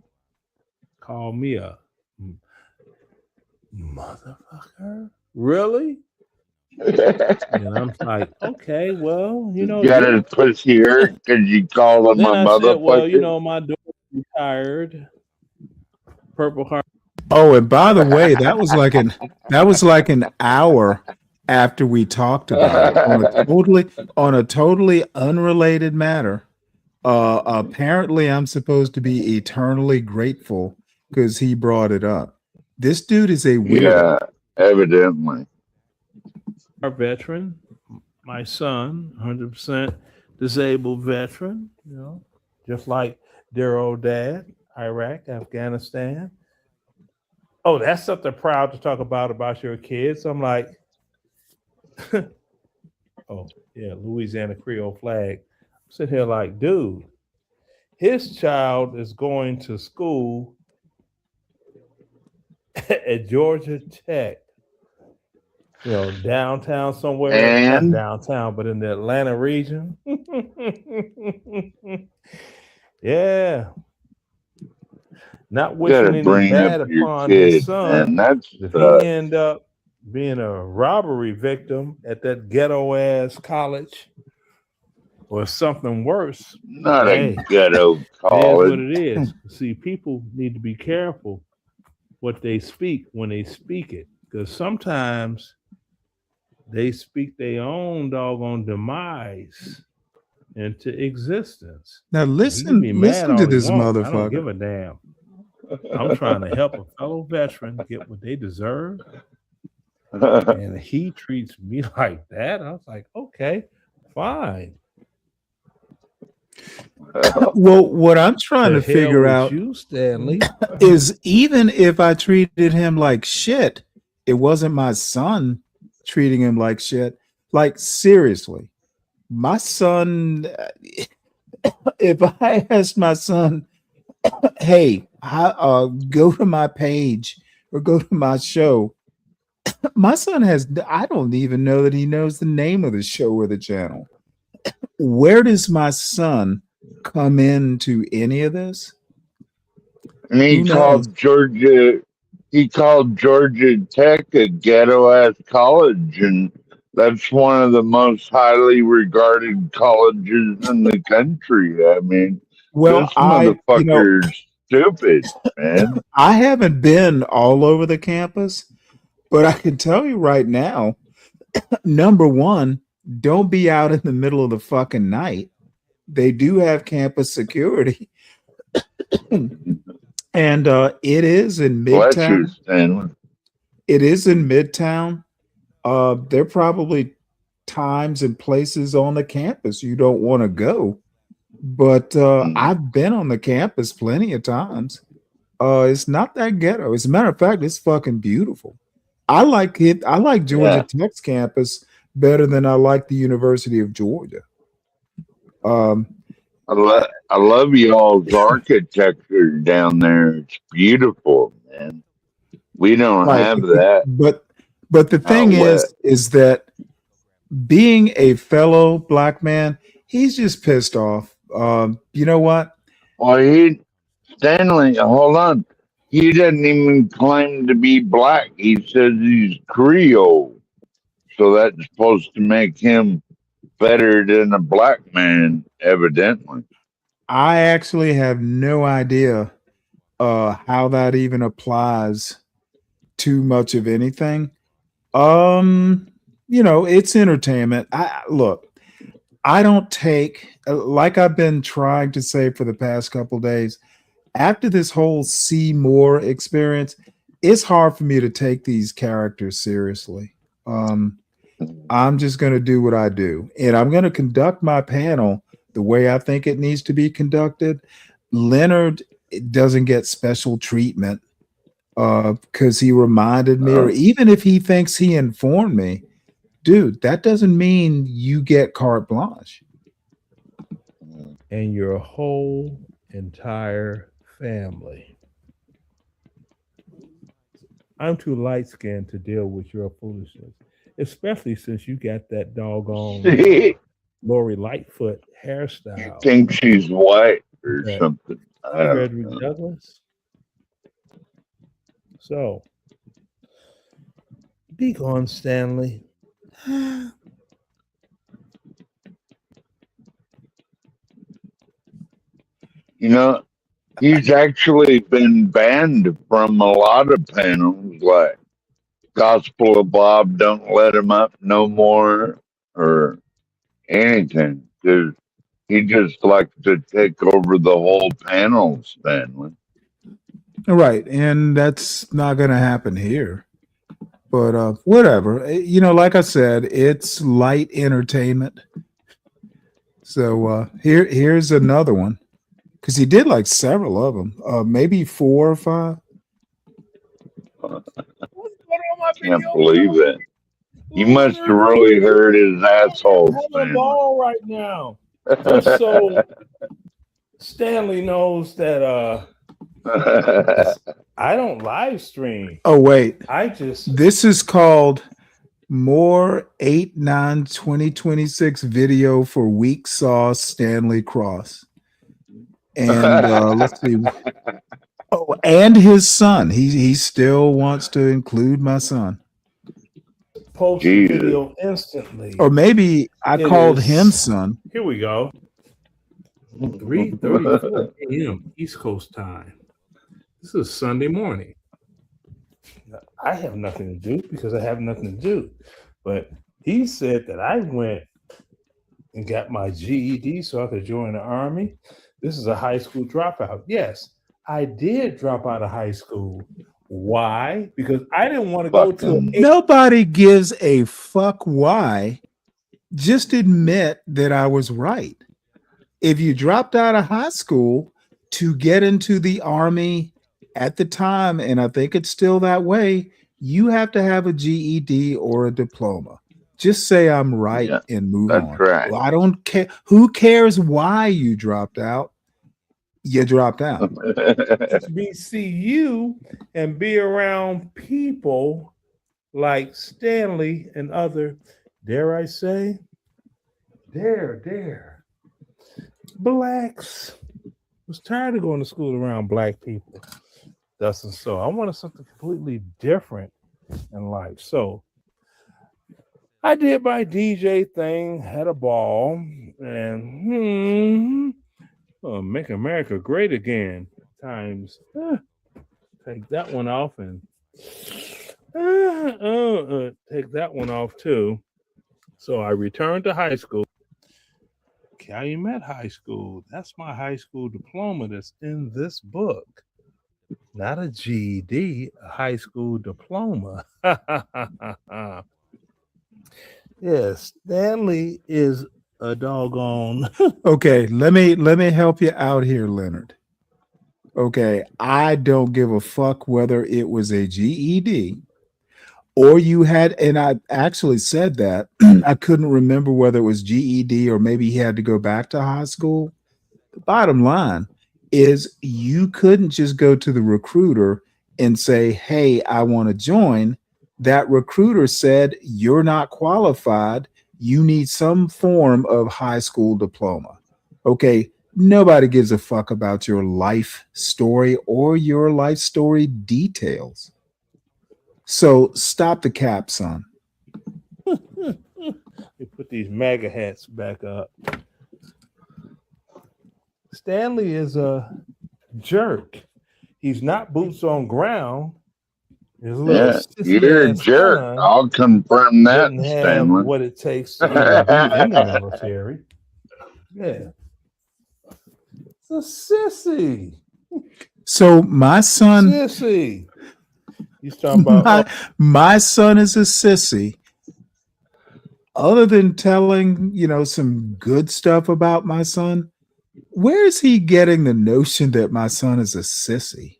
Call me a motherfucker? Really? And I'm like, okay, well, You got his pussy hurt because you called him then a I motherfucker. said, well, my daughter retired. Purple Heart. Oh, and by the way, that was like an hour after we talked about it on a totally unrelated matter. Apparently, I'm supposed to be eternally grateful because he brought it up. This dude is a weirdo. Yeah, evidently. Our veteran, my son, 100% disabled veteran, just like their old dad, Iraq, Afghanistan. Oh, that's something proud to talk about your kids. I'm like, oh, yeah, Louisiana Creole flag. I'm sitting here like, dude, his child is going to school at Georgia Tech, downtown somewhere, not And downtown, but in the Atlanta region. Yeah. Not you gotta wishing any bring up bad your upon his kid, son. man. That's If he end up being a robbery victim at that ghetto ass college or something worse, not a hey, ghetto it is what college. it is. See, people need to be careful what they speak when they speak it, because sometimes they speak their own doggone demise into existence. Now He can be mad listen to all he this wants. I don't give motherfucker. a damn. I'm trying to help a fellow veteran get what they deserve, and he treats me like that. I was like, okay, fine. Well, what I'm trying To to hell figure with out you, Stanley. is even if I treated him like shit, it wasn't my son treating him like shit. Like, seriously, my son, if I asked my son, hey, go to my page or go to my show, my son I don't even know that he knows the name of the show or the channel. Where does my son come into any of this? And Who knows? He called Georgia Tech a ghetto ass college, and that's one of the most highly regarded colleges in the country. I mean, Well, this motherfucker's stupid, man. I haven't been all over the campus, but I can tell you right now, number one, don't be out in the middle of the fucking night. They do have campus security. And it is in Bless you, Midtown. Stanley. It is in Midtown. There are probably times and places on the campus you don't want to go, but I've been on the campus plenty of times. It's not that ghetto. As a matter of fact, it's fucking beautiful. I like it. I like Georgia Tech's campus better than I like the University of Georgia. I love y'all's architecture down there. It's beautiful, man. We don't Right, have that but the thing out west. is that being a fellow black man, he's just pissed off. You know what? Well, Stanley, hold on. He doesn't even claim to be black. He says he's Creole. So that's supposed to make him better than a black man, evidently. I actually have no idea how that even applies to much of anything. It's entertainment. I don't take, like I've been trying to say for the past couple days, after this whole See More experience, it's hard for me to take these characters seriously. I'm just going to do what I do, and I'm going to conduct my panel the way I think it needs to be conducted. Leonard doesn't get special treatment because he reminded me, or even if he thinks he informed me, dude, that doesn't mean you get carte blanche. And your whole entire family. I'm too light skinned to deal with your foolishness, especially since you got that doggone Lori Lightfoot hairstyle. Think she's white or something. Frederick Douglass. So, be gone, Stanley. He's actually been banned from a lot of panels, like Gospel of Bob, don't let him up no more, or anything. Because he just likes to take over the whole panel, Stanley. Right, and that's not going to happen here. But whatever. Like I said, it's light entertainment. So here's another one, because he did like several of them, maybe 4 or 5. What's going on my Can't video? believe it. You must have Lord, really heard his asshole, I'm having a Stanley. ball right now. Just so Stanley knows that I don't live stream. Oh wait, I just this is called more 8/9/2026 video for weak sauce Stanley Cross. And let's see. Oh, and his son. He still wants to include my son. post the Jesus. video instantly. Or maybe I It called is- him son. Here we go. 3:34 a.m. East Coast time. This is Sunday morning. I have nothing to do because I have nothing to do. But he said that I went and got my GED so I could join the Army. This is a high school dropout. Yes, I did drop out of high school. Why? Because I didn't want to go to Fucking- Nobody gives a fuck why. Just admit that I was right. If you dropped out of high school to get into the Army at the time, and I think it's still that way, you have to have a GED or a diploma. Just say I'm right Yeah, and move that's on. right. Well, I don't care. Who cares why you dropped out? You dropped out. HBCU and be around people like Stanley and other, dare I say, dare blacks. Was tired of going to school around black people. Thus and so. I wanted something completely different in life. So I did my DJ thing, had a ball, and make America great again. Times take that one off and take that one off too. So I returned to high school. Calumet High School. That's my high school diploma that's in this book. Not a GED, a high school diploma. Yes, Stanley is a doggone. Okay, let me help you out here, Leonard. Okay, I don't give a fuck whether it was a GED or you had, and I actually said that. I couldn't remember whether it was GED or maybe he had to go back to high school. The bottom line is you couldn't just go to the recruiter and say, hey, I want to join. That recruiter said, you're not qualified. You need some form of high school diploma. Okay, nobody gives a fuck about your life story or your life story details. So stop the cap, son. They put these MAGA hats back up. Stanley is a jerk. He's not boots on ground. His little Yeah, sissy you're a ass jerk. son I'll confirm that, didn't have Stanley. what it takes to even be in the military. Yeah. It's a sissy. So my son, Sissy. He's talking about my son is a sissy. Other than telling, some good stuff about my son, where is he getting the notion that my son is a sissy?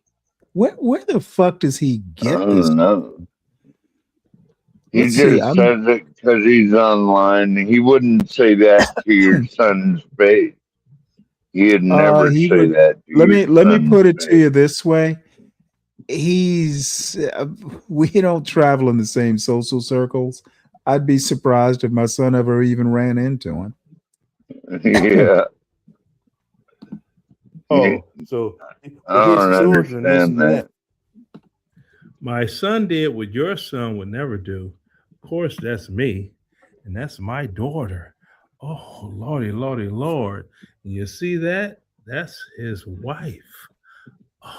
Where the fuck does he I get this? don't know. He Let's see, just says it because he's online. He wouldn't say that to your son's face. He'd never he say would- that to let your me son's put it to face. you this way. We don't travel in the same social circles. I'd be surprised if my son ever even ran into him. Yeah. oh, so I his don't children, this understand and that. that. My son did what your son would never do. Of course, that's me, and that's my daughter. Oh, Lordy, Lordy, Lord. You see that? That's his wife.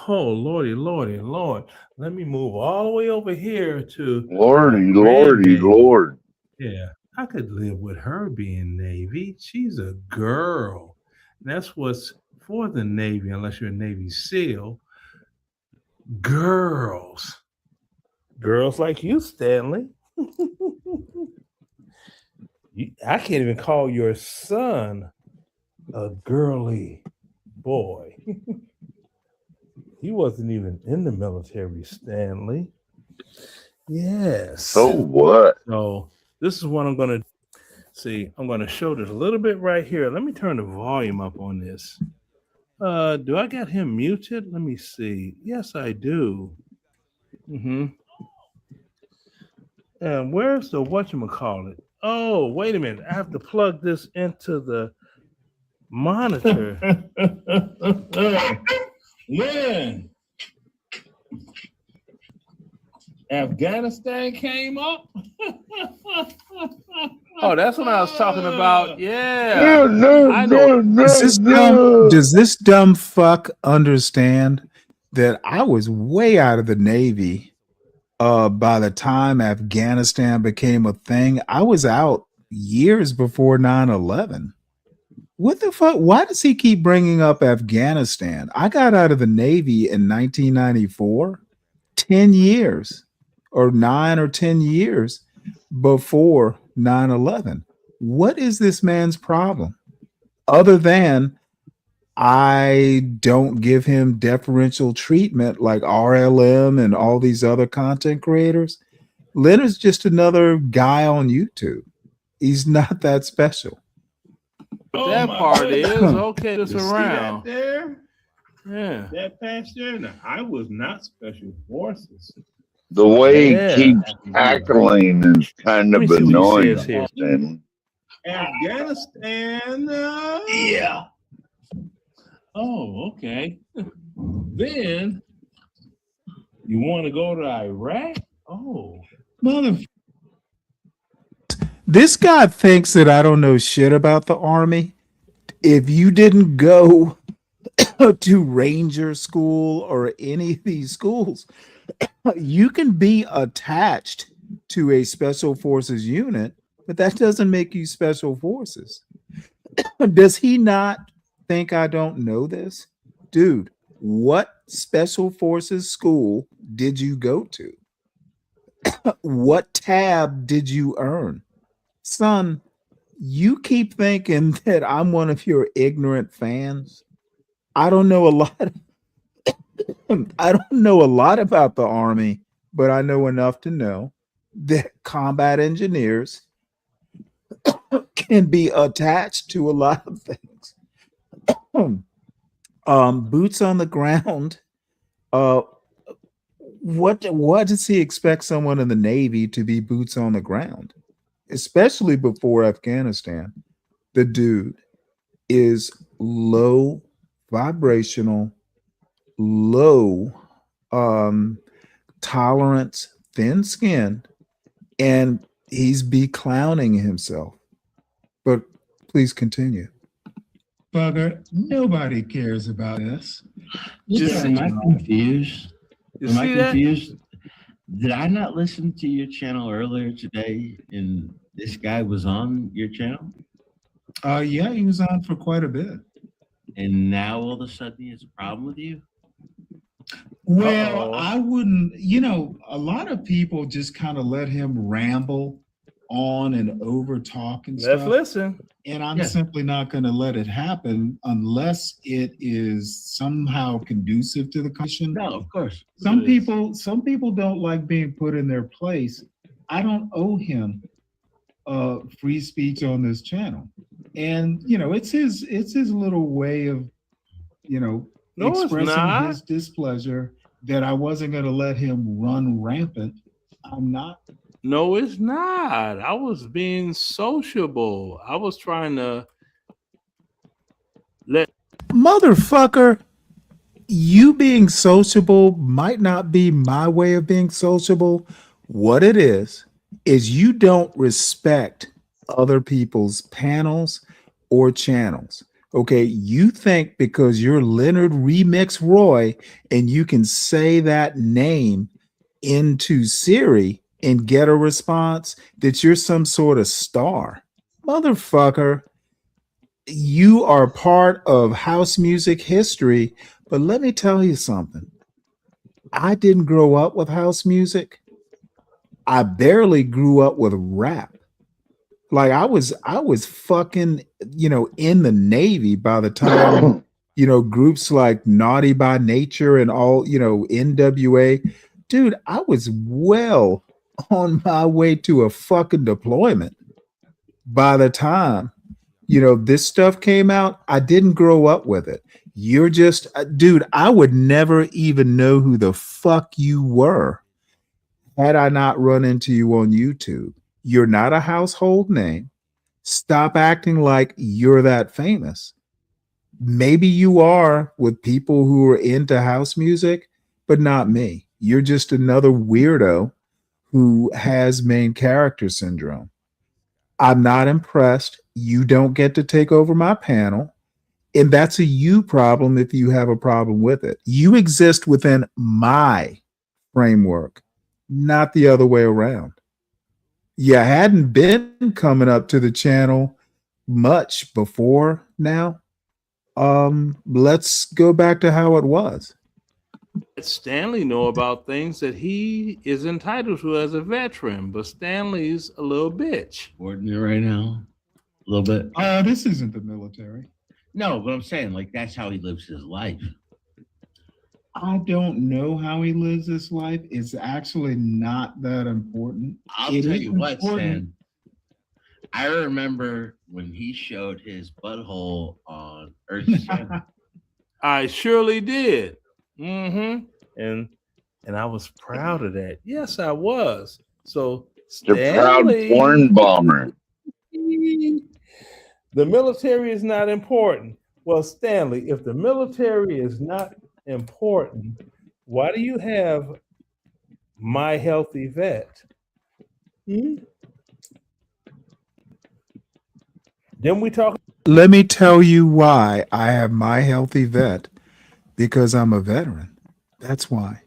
Oh, Lordy, Lordy, Lord. Let me move all the way over here to my Lordy, lordy, grandbaby. lord. Yeah, I could live with her being Navy. She's a girl. That's what's for the Navy, unless you're a Navy SEAL. Girls. Girls like you, Stanley. I can't even call your son a girly boy. He wasn't even in the military, Stanley. Yes. So what? So this is what I'm going to see. I'm going to show this a little bit right here. Let me turn the volume up on this. Do I got him muted? Let me see. Yes, I do. And where's the whatchamacallit? Oh, wait a minute. I have to plug this into the monitor. When Afghanistan came up. Oh, that's what I was talking about. Yeah. I know. Does this dumb fuck understand that I was way out of the Navy by the time Afghanistan became a thing? I was out years before 9/11. What the fuck? Why does he keep bringing up Afghanistan? I got out of the Navy in 1994, 10 years or 9 or 10 years before 9/11. What is this man's problem? Other than I don't give him deferential treatment like RLM and all these other content creators. Leonard's just another guy on YouTube. He's not that special. That part is okay. This You see around. that there? Yeah. That patch there? Now, I was not special forces. The way Yeah. he keeps tackling is kind Let me of see what he annoying. says here. Stanley. Afghanistan. Yeah. Oh, okay. Then you want to go to Iraq? Oh, Mother. This guy thinks that I don't know shit about the Army. If you didn't go to Ranger School or any of these schools, you can be attached to a special forces unit, but that doesn't make you special forces. Does he not think I don't know this? Dude, what special forces school did you go to? What tab did you earn? Son, you keep thinking that I'm one of your ignorant fans. I don't know a lot. I don't know a lot about the Army, but I know enough to know that combat engineers can be attached to a lot of things. Boots on the ground. What does he expect someone in the Navy to be boots on the ground? Especially before Afghanistan, the dude is low vibrational, low tolerance, thin skinned, and he's clowning himself. But please continue. Bugger, nobody cares about this. Am I confused? you Am I see that? confused? Did I not listen to your channel earlier today and this guy was on your channel? Yeah, he was on for quite a bit. And now all of a sudden he has a problem with you? Well, Uh-oh. I wouldn't, a lot of people just kind of let him ramble on and over talk and Let's stuff. listen. And I'm Yeah. simply not going to let it happen unless it is somehow conducive to the question. No, of course. Some people don't like being put in their place. I don't owe him free speech on this channel. And it's his little way of, No, it's expressing not. his displeasure that I wasn't going to let him run rampant. I'm not. No, it's not. I was being sociable. I was trying to let. Motherfucker, you being sociable might not be my way of being sociable. What it is you don't respect other people's panels or channels. Okay, you think because you're Leonard Remix Roy and you can say that name into Siri and get a response that you're some sort of star. Motherfucker, you are part of house music history, but let me tell you something. I didn't grow up with house music. I barely grew up with rap. Like I was fucking, in the Navy by the time, groups like Naughty by Nature and all, NWA. Dude, I was well on my way to a fucking deployment by the time, this stuff came out. I didn't grow up with it. You're just, dude, I would never even know who the fuck you were had I not run into you on YouTube. You're not a household name. Stop acting like you're that famous. Maybe you are with people who are into house music, but not me. You're just another weirdo who has main character syndrome. I'm not impressed. You don't get to take over my panel. And that's a you problem if you have a problem with it. You exist within my framework, not the other way around. You hadn't been coming up to the channel much before now. Let's go back to how it was. Let Stanley know about things that he is entitled to as a veteran, but Stanley's a little bitch. Ordinary right now, a little bit. This isn't the military. No, but I'm saying like that's how he lives his life. I don't know how he lives his life. It's actually not that important. I'll It tell is you what, important. Stan. I remember when he showed his butthole on Earth. I surely did. And I was proud of that. Yes, I was. So The proud Stanley, porn bomber. the military is not important. Well, Stanley, if the military is not important, why do you have My Healthy Vet? Then we talk. Let me tell you why I have My Healthy Vet, because I'm a veteran. That's why.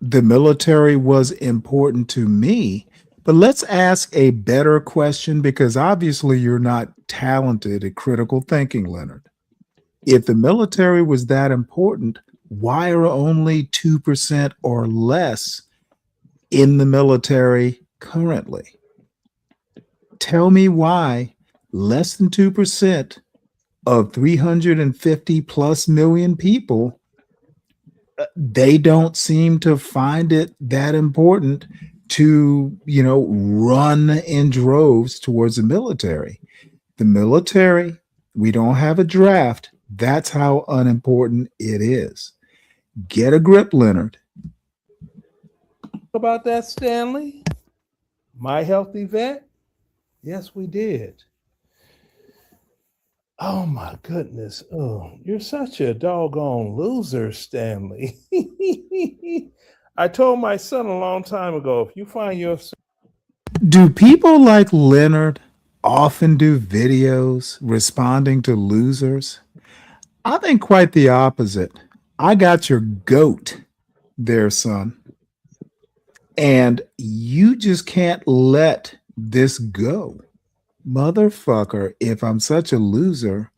The military was important to me. But let's ask a better question, because obviously you're not talented at critical thinking, Leonard. If the military was that important, why are only 2% or less in the military currently? Tell me why less than 2% of 350 plus million people, they don't seem to find it that important to, run in droves towards the military. The military, we don't have a draft. That's how unimportant it is. Get a grip, Leonard. about that, Stanley? My Healthy Vet? Yes, we did. Oh my goodness. Oh, you're such a doggone loser, Stanley. I told my son a long time ago, if you find yourself. Do people like Leonard often do videos responding to losers? I think quite the opposite. I got your goat there, son. And you just can't let this go. Motherfucker, if I'm such a loser,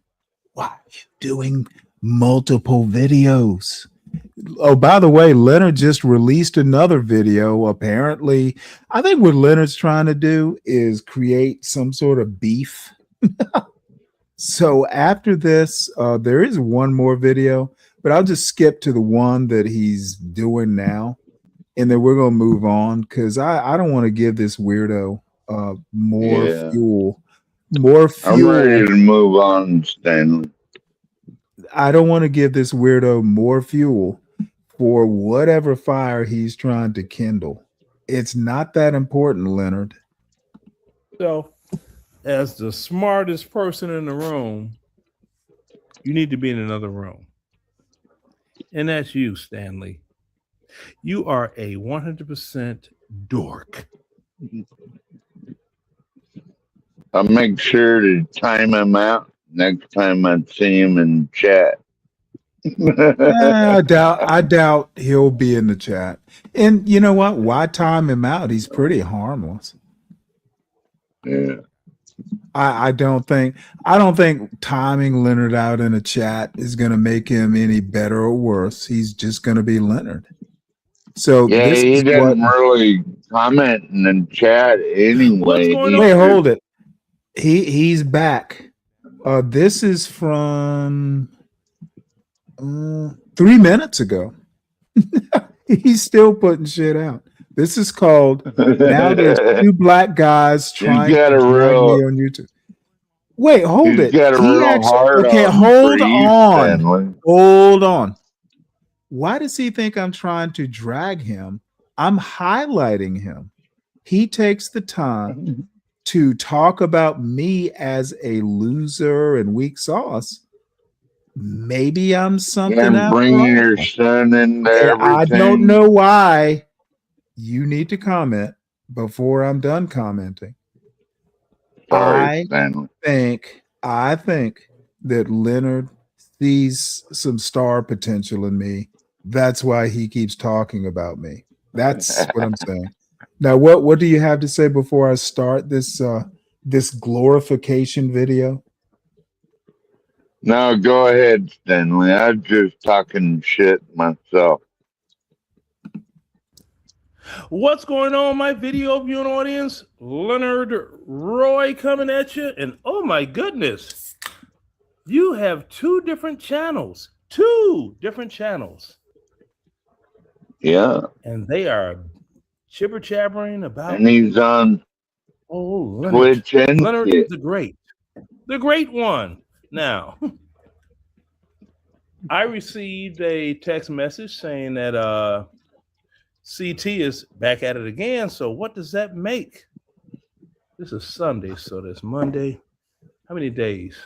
why are you doing multiple videos? Oh, by the way, Leonard just released another video. Apparently, I think what Leonard's trying to do is create some sort of beef. So after this, there is one more video, but I'll just skip to the one that he's doing now. And then we're going to move on because I don't want to give this weirdo more Yeah. fuel. More I'm ready fuel. to move on, Stanley. I don't want to give this weirdo more fuel for whatever fire he's trying to kindle. It's not that important, Leonard. So, as the smartest person in the room, you need to be in another room. And that's you, Stanley. You are a 100% dork. I'll make sure to time him out, next time I see him in chat. I doubt he'll be in the chat. And you know what? Why time him out? He's pretty harmless. Yeah. I don't think timing Leonard out in a chat is going to make him any better or worse. He's just going to be Leonard. So Yeah, this he is what. didn't really comment in the chat What's anyway. going He on? Wait, just- hold it. He's back. This is from 3 minutes ago. He's still putting shit out. This is called Now There's Two Black Guys Trying got to a Drag real- Me on YouTube. Wait, hold He's it. got a He real actually hard okay. on Hold for you, on. Stanley. Hold on. Why does he think I'm trying to drag him? I'm highlighting him. He takes the time to talk about me as a loser and weak sauce. Maybe I'm something And after bringing all. your son into Okay, everything. I don't know why. You need to comment before I'm done commenting. Sorry, Stanley. I think that Leonard sees some star potential in me. That's why he keeps talking about me. That's what I'm saying. Now, what do you have to say before I start this this glorification video? No, go ahead, Stanley. I'm just talking shit myself. What's going on, my video viewing audience? Leonard Roy coming at you. And oh my goodness, you have two different channels. Yeah. And they are chibber chabbering about. And he's on Leonard. Twitch and Leonard shit. is the great one. Now, I received a text message saying that CT is back at it again. So what does that make? This is Sunday, so that's Monday. How many days?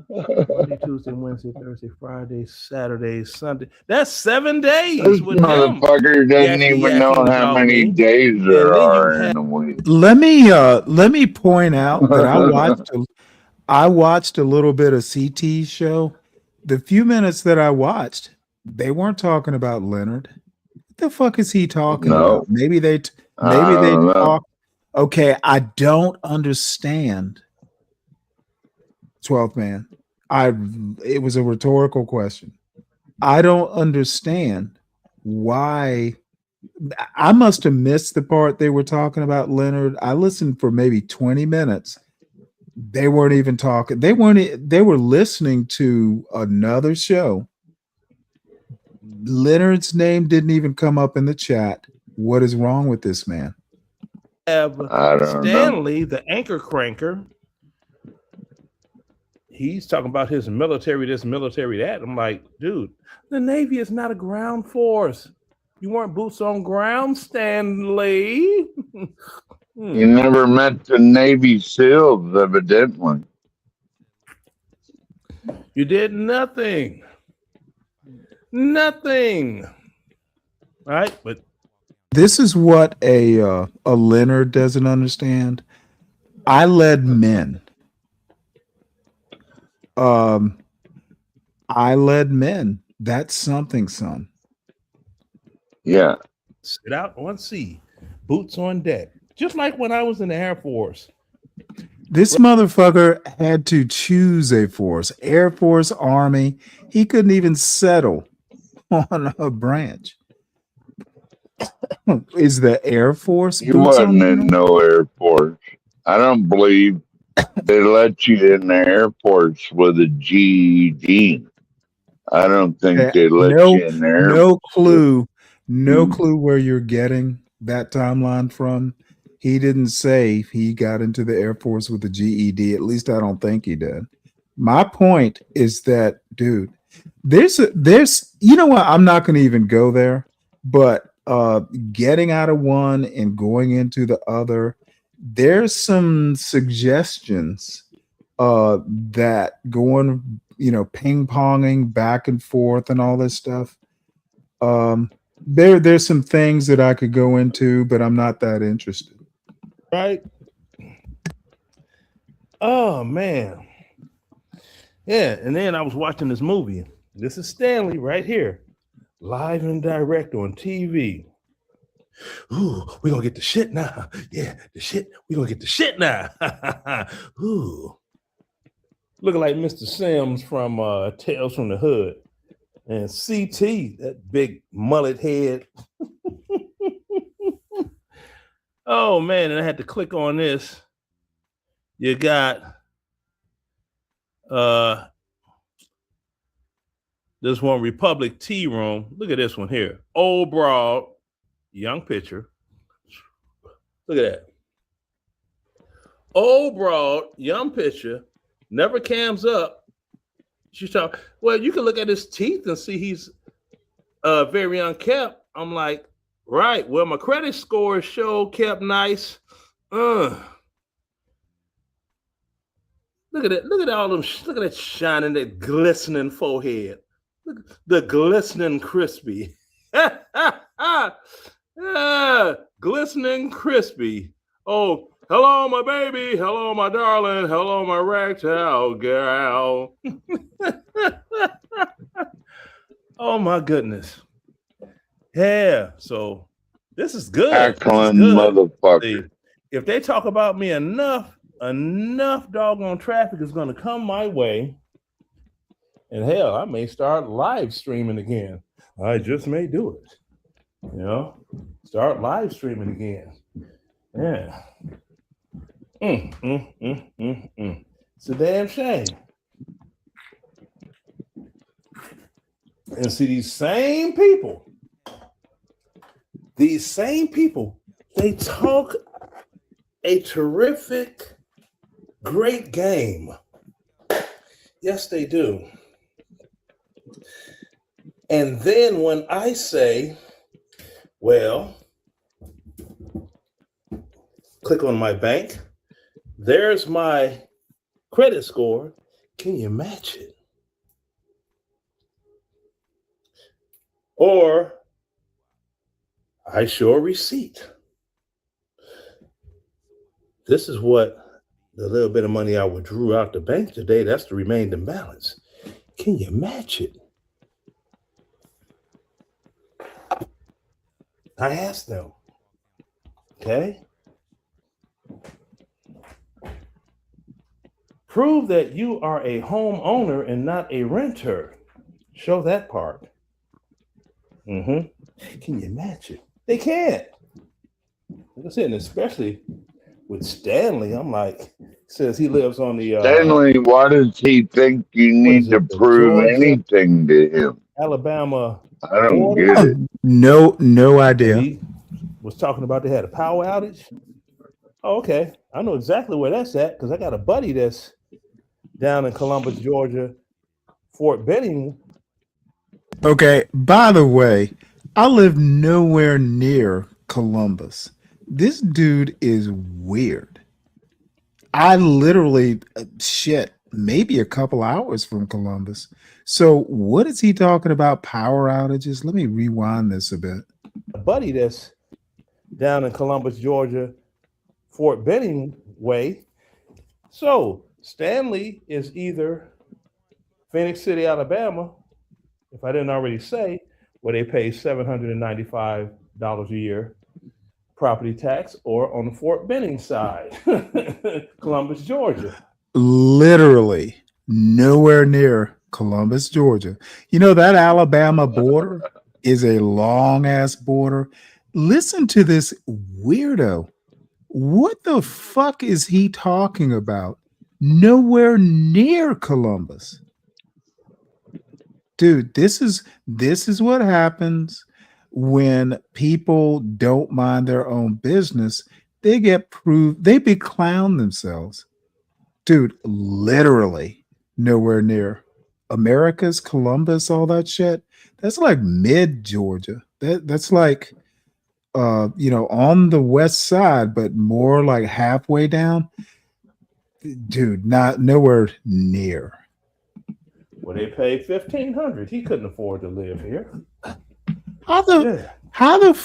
Monday, Tuesday, Wednesday, Thursday, Friday, Saturday, Sunday. That's 7 days This with him. motherfucker doesn't yakety even know yakking how about many me. days there And then you are have- in a week. Let me point out that I watched a little bit of CT's show. The few minutes that I watched, they weren't talking about Leonard. What the fuck is he talking No. about? Maybe they I don't know. talk. Okay, I don't understand. 12th man. It was a rhetorical question. I don't understand why. I must have missed the part they were talking about Leonard. I listened for maybe 20 minutes. They weren't even talking. They were listening to another show. Leonard's name didn't even come up in the chat. What is wrong with this man? have I don't know. Stanley, the anchor cranker. He's talking about his military, this military, that. I'm like, dude, the Navy is not a ground force. You weren't boots on ground, Stanley. You never met the Navy SEALs, evidently. You did nothing. Nothing. All right, but This is what a Leonard doesn't understand. I led men. I led men. That's something, son. Yeah. sit out on sea, boots on deck. Just like when I was in the Air Force. This motherfucker had to choose a force, Air Force, Army. He couldn't even settle on a branch. Is the Air Force He boots on wasn't the in ground? no Air Force. I don't believe they let you in the Air Force with a GED. I don't think they let you in there. No clue where you're getting that timeline from. He didn't say he got into the Air Force with a GED. At least I don't think he did. My point is that, dude, there's you know what? I'm not going to even go there, but getting out of one and going into the other, there's some suggestions that going, ping ponging back and forth and all this stuff. There's some things that I could go into, but I'm not that interested. Right? Oh man. Yeah, and then I was watching this movie. This is Stanley right here, live and direct on TV. Ooh, we're gonna get the shit now. Yeah, the shit. We're gonna get the shit now. Ooh. Looking like Mr. Sims from Tales from the Hood. And CT, that big mullet head. Oh man, and I had to click on this. You got this one Republic Tea Room. Look at this one here. Old broad, young picture. Look at that. Old broad, young picture, never cams up. She's talking. Well, you can look at his teeth and see he's very unkept. I'm like, right. Well, my credit score show kept nice. Look at it. Look at all them. Look at that shining, that glistening forehead. Look, the glistening crispy. Glistening crispy. Oh, hello, my baby. Hello, my darling. Hello, my ragtag gal. Oh my goodness. Yeah. So this is good. Tackling motherfucker. If they talk about me enough doggone traffic is going to come my way. And hell, I may start live streaming again. I just may do it. You know, start live streaming again. Yeah. It's a damn shame. And see, these same people, they talk a terrific, great game. Yes, they do. And then when I say, well, click on my bank, there's my credit score. Can you match it? Or I show a receipt. This is what the little bit of money I withdrew out the bank today, that's the remaining balance. Can you match it? I asked them. Okay. Prove that you are a homeowner and not a renter. Show that part. Can you match it? They can't. Like I said, and especially with Stanley, I'm like, says he lives on the Stanley, why does he think you need to prove anything to him? Alabama. I don't get it. No idea. He was talking about they had a power outage. Oh, okay. I know exactly where that's at because I got a buddy that's down in Columbus, Georgia, Fort Benning. Okay, by the way, I live nowhere near Columbus. This dude is weird. I literally, maybe a couple hours from Columbus. So what is he talking about, power outages? Let me rewind this a bit. A buddy that's down in Columbus, Georgia, Fort Benning way. So Stanley is either Phoenix City, Alabama, if I didn't already say, where they pay $795 a year property tax, or on the Fort Benning side, Columbus, Georgia. Literally nowhere near Columbus, Georgia. You know, that Alabama border is a long ass border. Listen to this weirdo. What the fuck is he talking about? Nowhere near Columbus. Dude, this is what happens when people don't mind their own business. They beclown themselves. Dude, literally nowhere near America's Columbus, all that shit. That's like mid Georgia. That's like on the west side, but more like halfway down. Dude, nowhere near. Well, they pay $1,500. He couldn't afford to live here. How the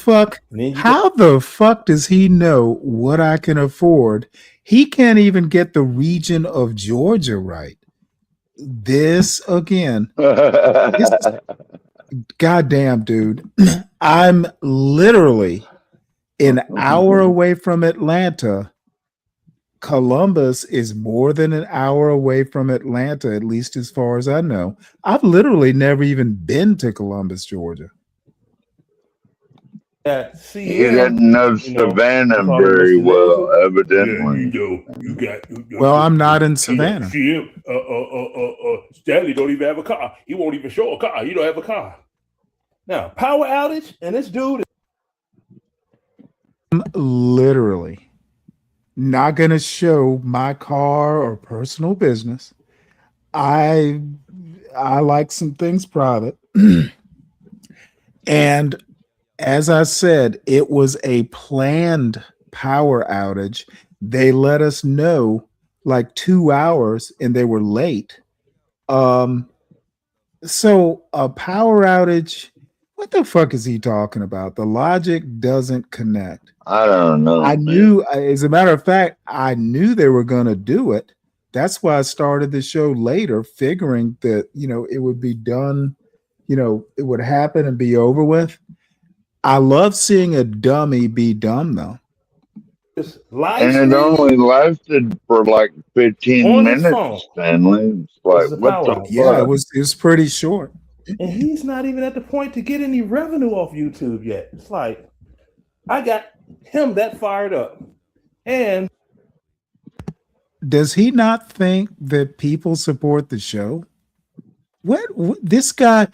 fuck does he know what I can afford? He can't even get the region of Georgia right. this again. This is goddamn, dude. I'm literally an hour away from Atlanta. Columbus is more than an hour away from Atlanta, at least as far as I know. I've literally never even been to Columbus, Georgia. At He CM, didn't know you know, Savannah we call him very Mr. well, Nasal. Yeah, evidently. you got. Well, I'm not in Savannah. CM, Stanley don't even have a car. He won't even show a car. He don't have a car. Now, power outage, and this dude. I'm literally not going to show my car or personal business. I like some things private. And as I said, it was a planned power outage. They let us know like 2 hours and they were late. So a power outage, what the fuck is he talking about? The logic doesn't connect. I don't know. I man. knew, as a matter of fact, I knew they were going to do it. That's why I started the show later, figuring that, it would be done, it would happen and be over with. I love seeing a dummy be dumb, though. Just live And it streaming only lasted for like 15 on his phone. minutes, Stanley. It's like, is a what power the outage. fuck? Yeah, it was pretty short. And he's not even at the point to get any revenue off YouTube yet. It's like, I got him that fired up. And Does he not think that people support the show? What this guy,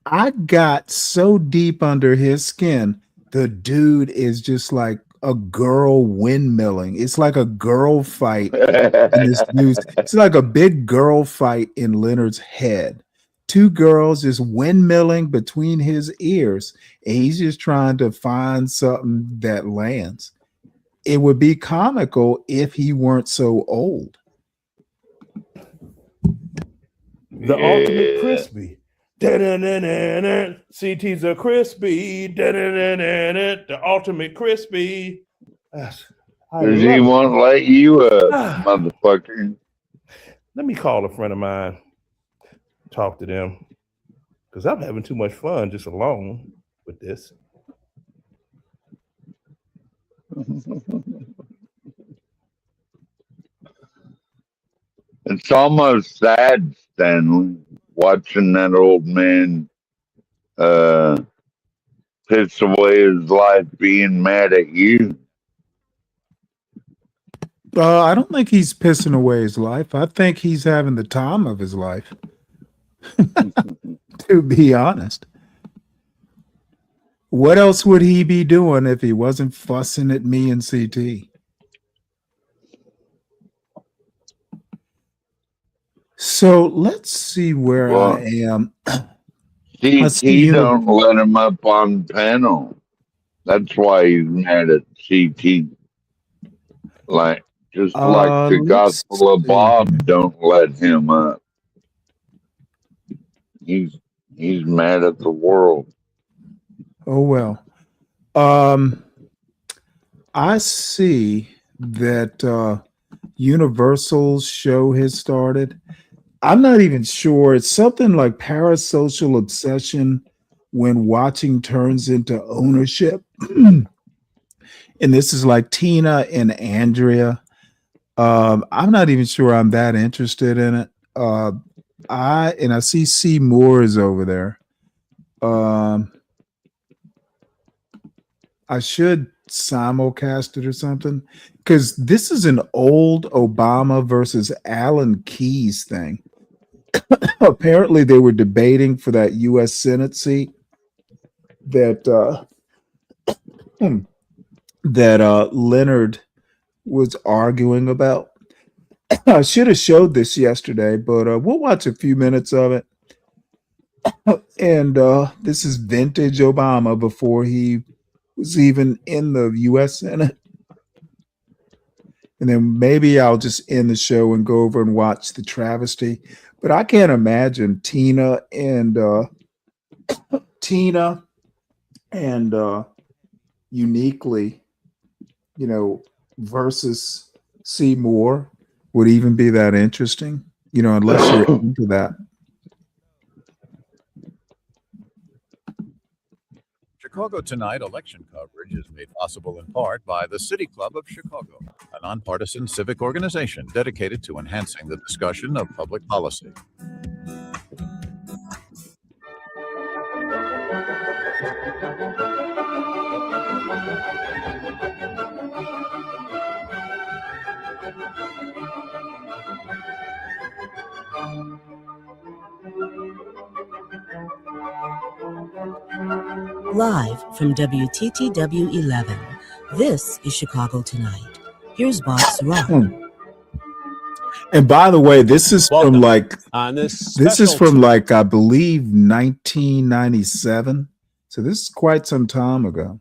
I got so deep under his skin. The dude is just like a girl windmilling. It's like a girl fight in this news. It's like a big girl fight in Leonard's head. Two girls just windmilling between his ears, and he's just trying to find something that lands. It would be comical if he weren't so old. the ultimate crispy. CT's a crispy. The ultimate crispy. Because he won't let you up, motherfucker. Let me call a friend of mine, talk to them, because I'm having too much fun just alone with this. It's almost sad, Stanley, watching that old man piss away his life being mad at you. I don't think he's pissing away his life. I think he's having the time of his life, to be honest. What else would he be doing if he wasn't fussing at me and CT? So let's see where I am. CT don't let him up on panel. That's why he's mad at CT. Like the Gospel of Bob don't let him up. He's mad at the world. Oh well. I see that Universal's show has started. I'm not even sure. It's something like parasocial obsession when watching turns into ownership. And this is like Tina and Andrea. I'm not even sure I'm that interested in it. I see C. Moore is over there. I should simulcast it or something, because this is an old Obama versus Alan Keyes thing. Apparently, they were debating for that U.S. Senate seat that Leonard was arguing about. I should have showed this yesterday, but we'll watch a few minutes of it. And this is vintage Obama before he was even in the U.S. Senate. And then maybe I'll just end the show and go over and watch the travesty. But I can't imagine Tina and Uniquely, versus C. Moore would even be that interesting. unless you're into that. Chicago Tonight election coverage is made possible in part by the City Club of Chicago, a nonpartisan civic organization dedicated to enhancing the discussion of public policy. Live from WTTW 11, this is Chicago Tonight. Here's Bob Surratt. And by the way, this is Welcome from like on this this is special from like I believe 1997. So this is quite some time ago.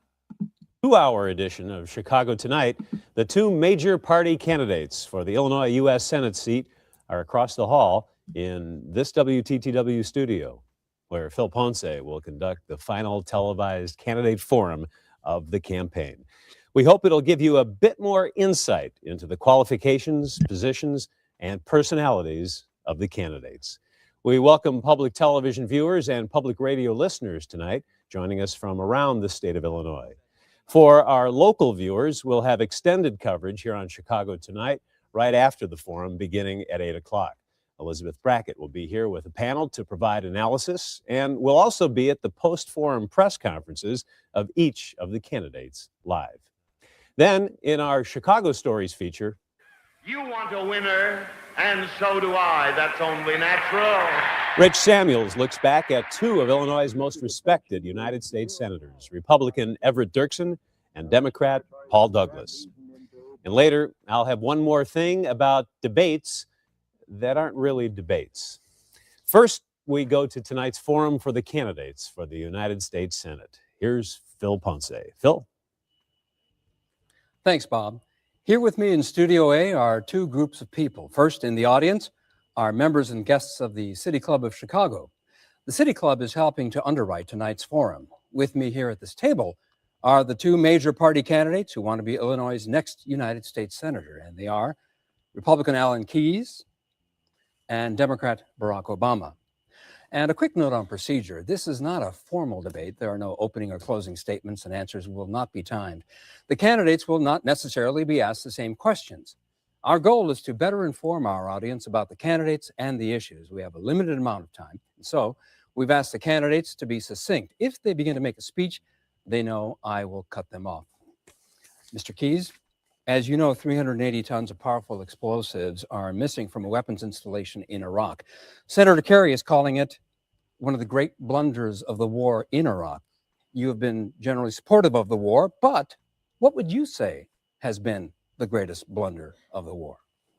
2-hour edition of Chicago Tonight. The two major party candidates for the Illinois U.S. Senate seat are across the hall in this WTTW studio, where Phil Ponce will conduct the final televised candidate forum of the campaign. We hope it'll give you a bit more insight into the qualifications, positions, and personalities of the candidates. We welcome public television viewers and public radio listeners tonight, joining us from around the state of Illinois. For our local viewers, we'll have extended coverage here on Chicago Tonight, right after the forum, beginning at 8 o'clock. Elizabeth Brackett will be here with a panel to provide analysis, and will also be at the post-forum press conferences of each of the candidates live. Then, in our Chicago Stories feature, you want a winner, and so do I. That's only natural. Rich Samuels looks back at two of Illinois' most respected United States senators, Republican Everett Dirksen and Democrat Paul Douglas. And later, I'll have one more thing about debates that aren't really debates. First, we go to tonight's forum for the candidates for the United States Senate. Here's Phil Ponce. Phil? Thanks, Bob. Here with me in Studio A are two groups of people. First, in the audience, are members and guests of the City Club of Chicago. The City Club is helping to underwrite tonight's forum. With me here at this table are the two major party candidates who want to be Illinois' next United States Senator, and they are Republican Alan Keyes and Democrat Barack Obama. And a quick note on procedure. This is not a formal debate. There are no opening or closing statements, and answers will not be timed. The candidates will not necessarily be asked the same questions. Our goal is to better inform our audience about the candidates and the issues. We have a limited amount of time, so we've asked the candidates to be succinct. If they begin to make a speech, they know I will cut them off. Mr. Keyes, as you know, 380 tons of powerful explosives are missing from a weapons installation in Iraq. Senator Kerry is calling it one of the great blunders of the war in Iraq. You have been generally supportive of the war, but what would you say has been the greatest blunder of the war?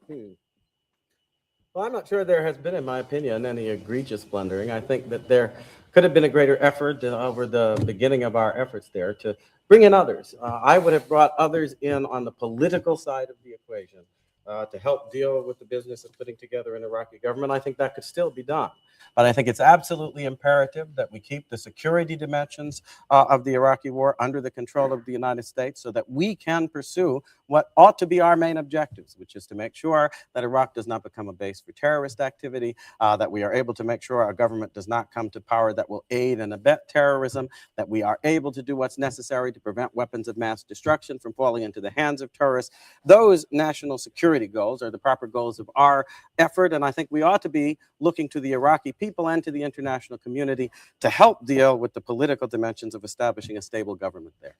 Well, I'm not sure there has been, in my opinion, any egregious blundering. I think that there could have been a greater effort over the beginning of our efforts there to bring in others. I would have brought others in on the political side of the equation to help deal with the business of putting together an Iraqi government. I think that could still be done. But I think it's absolutely imperative that we keep the security dimensions of the Iraqi war under the control of the United States so that we can pursue what ought to be our main objectives, which is to make sure that Iraq does not become a base for terrorist activity, that we are able to make sure our government does not come to power that will aid and abet terrorism, that we are able to do what's necessary to prevent weapons of mass destruction from falling into the hands of terrorists. Those national security goals are the proper goals of our effort, and I think we ought to be looking to the Iraqi people and to the international community to help deal with the political dimensions of establishing a stable government there.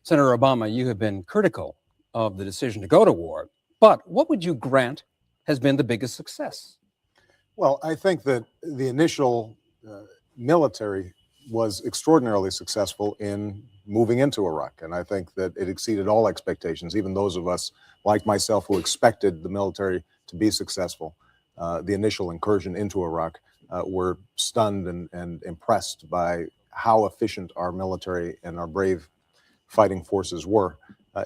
Senator Obama, you have been critical of the decision to go to war, but what would you grant has been the biggest success? Well, I think that the initial military was extraordinarily successful in moving into Iraq, and I think that it exceeded all expectations, even those of us like myself who expected the military to be successful. The initial incursion into Iraq were stunned and impressed by how efficient our military and our brave fighting forces were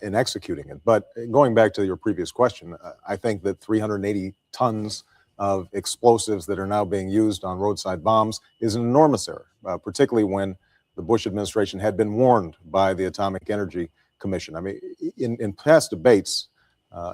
in executing it. But going back to your previous question, I think that 380 tons of explosives that are now being used on roadside bombs is an enormous error, particularly when the Bush administration had been warned by the Atomic Energy Commission. I mean, in past debates,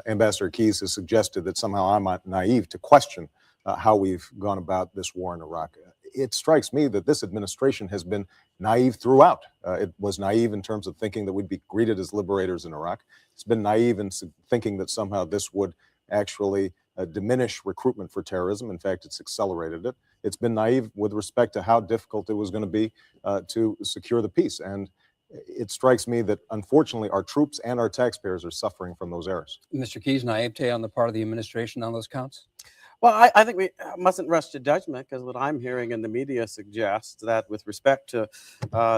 Ambassador Keyes has suggested that somehow I'm naive to question how we've gone about this war in Iraq. It strikes me that this administration has been naive throughout. It was naive in terms of thinking that we'd be greeted as liberators in Iraq. It's been naive in thinking that somehow this would actually diminish recruitment for terrorism. In fact, it's accelerated it. It's been naive with respect to how difficult it was going to be to secure the peace. And it strikes me that, unfortunately, our troops and our taxpayers are suffering from those errors. Mr. Keyes, naivete on the part of the administration on those counts? Well, I think we mustn't rush to judgment, because what I'm hearing in the media suggests that with respect to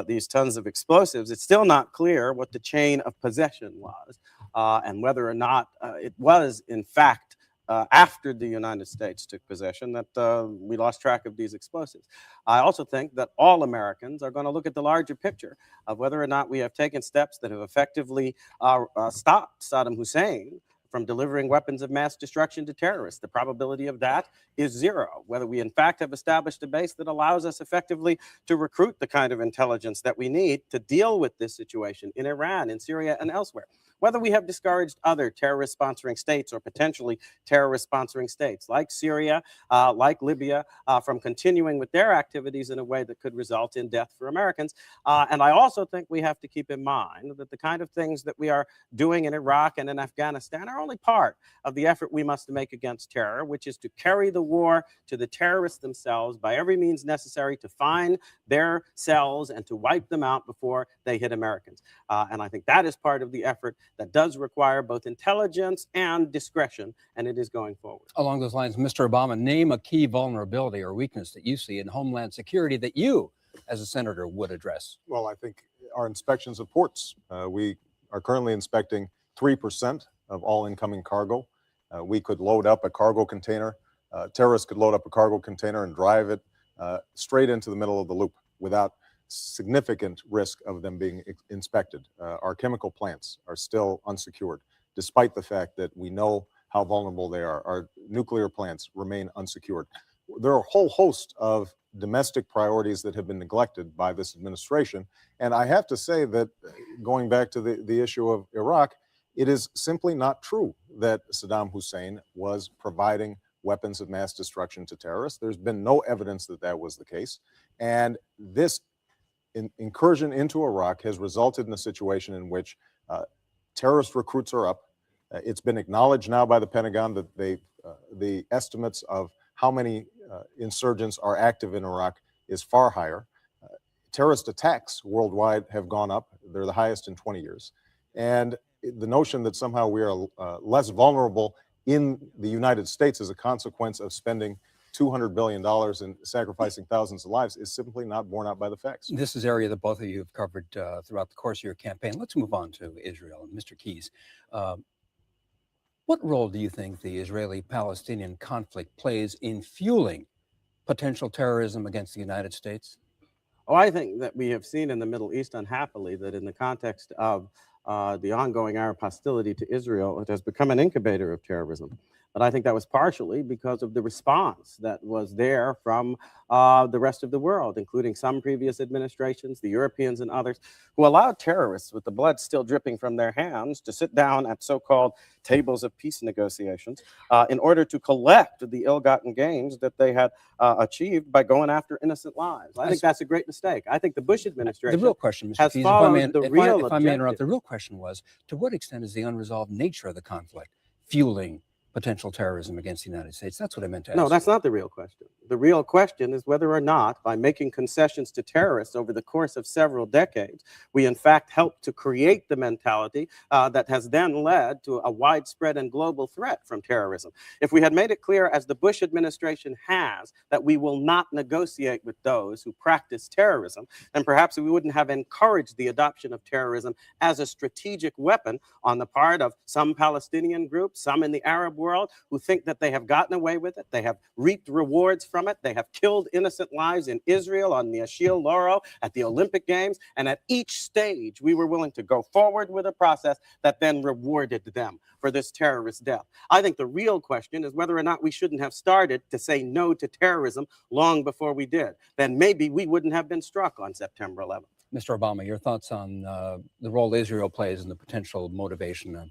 these tons of explosives, it's still not clear what the chain of possession was and whether or not it was, in fact, after the United States took possession that we lost track of these explosives. I also think that all Americans are going to look at the larger picture of whether or not we have taken steps that have effectively stopped Saddam Hussein from delivering weapons of mass destruction to terrorists. The probability of that is zero. Whether we in fact have established a base that allows us effectively to recruit the kind of intelligence that we need to deal with this situation in Iran, in Syria, and elsewhere. Whether we have discouraged other terrorist sponsoring states or potentially terrorist sponsoring states like Syria, like Libya, from continuing with their activities in a way that could result in death for Americans. And I also think we have to keep in mind that the kind of things that we are doing in Iraq and in Afghanistan are only part of the effort we must make against terror, which is to carry the war to the terrorists themselves by every means necessary to find their cells and to wipe them out before they hit Americans. And I think that is part of the effort that does require both intelligence and discretion, and it is going forward. Along those lines, Mr. Obama, name a key vulnerability or weakness that you see in Homeland Security that you, as a senator, would address. Well, I think our inspections of ports. We are currently inspecting 3% of all incoming cargo. We could load up a cargo container. Terrorists could load up a cargo container and drive it straight into the middle of the loop without significant risk of them being inspected. Our chemical plants are still unsecured, despite the fact that we know how vulnerable they are. Our nuclear plants remain unsecured. There are a whole host of domestic priorities that have been neglected by this administration. And I have to say that, going back to the issue of Iraq, it is simply not true that Saddam Hussein was providing weapons of mass destruction to terrorists. There's been no evidence that that was the case. And this incursion into Iraq has resulted in a situation in which terrorist recruits are up. It's been acknowledged now by the Pentagon that the estimates of how many insurgents are active in Iraq is far higher. Terrorist attacks worldwide have gone up. They're the highest in 20 years. And the notion that somehow we are less vulnerable in the United States as a consequence of spending $200 billion and sacrificing thousands of lives is simply not borne out by the facts. This is an area that both of you have covered throughout the course of your campaign. Let's move on to Israel. Mr. Keyes, what role do you think the Israeli-Palestinian conflict plays in fueling potential terrorism against the United States? Oh, I think that we have seen in the Middle East, unhappily, that in the context of the ongoing Arab hostility to Israel, it has become an incubator of terrorism. But I think that was partially because of the response that was there from the rest of the world, including some previous administrations, the Europeans and others, who allowed terrorists with the blood still dripping from their hands to sit down at so-called tables of peace negotiations in order to collect the ill-gotten gains that they had achieved by going after innocent lives. I think that's a great mistake. I think the Bush administration the real question, Mr. has Keyes, followed the real if I may interrupt, the real question was, to what extent is the unresolved nature of the conflict fueling potential terrorism against the United States? That's what I meant to ask. No, that's not the real question. The real question is whether or not, by making concessions to terrorists over the course of several decades, we in fact helped to create the mentality that has then led to a widespread and global threat from terrorism. If we had made it clear, as the Bush administration has, that we will not negotiate with those who practice terrorism, then perhaps we wouldn't have encouraged the adoption of terrorism as a strategic weapon on the part of some Palestinian groups, some in the Arab world, who think that they have gotten away with it. They have reaped rewards from it. They have killed innocent lives in Israel, on the Achille Lauro, at the Olympic Games. And at each stage, we were willing to go forward with a process that then rewarded them for this terrorist death. I think the real question is whether or not we shouldn't have started to say no to terrorism long before we did. Then maybe we wouldn't have been struck on September 11th. Mr. Obama, your thoughts on the role Israel plays in the potential motivation of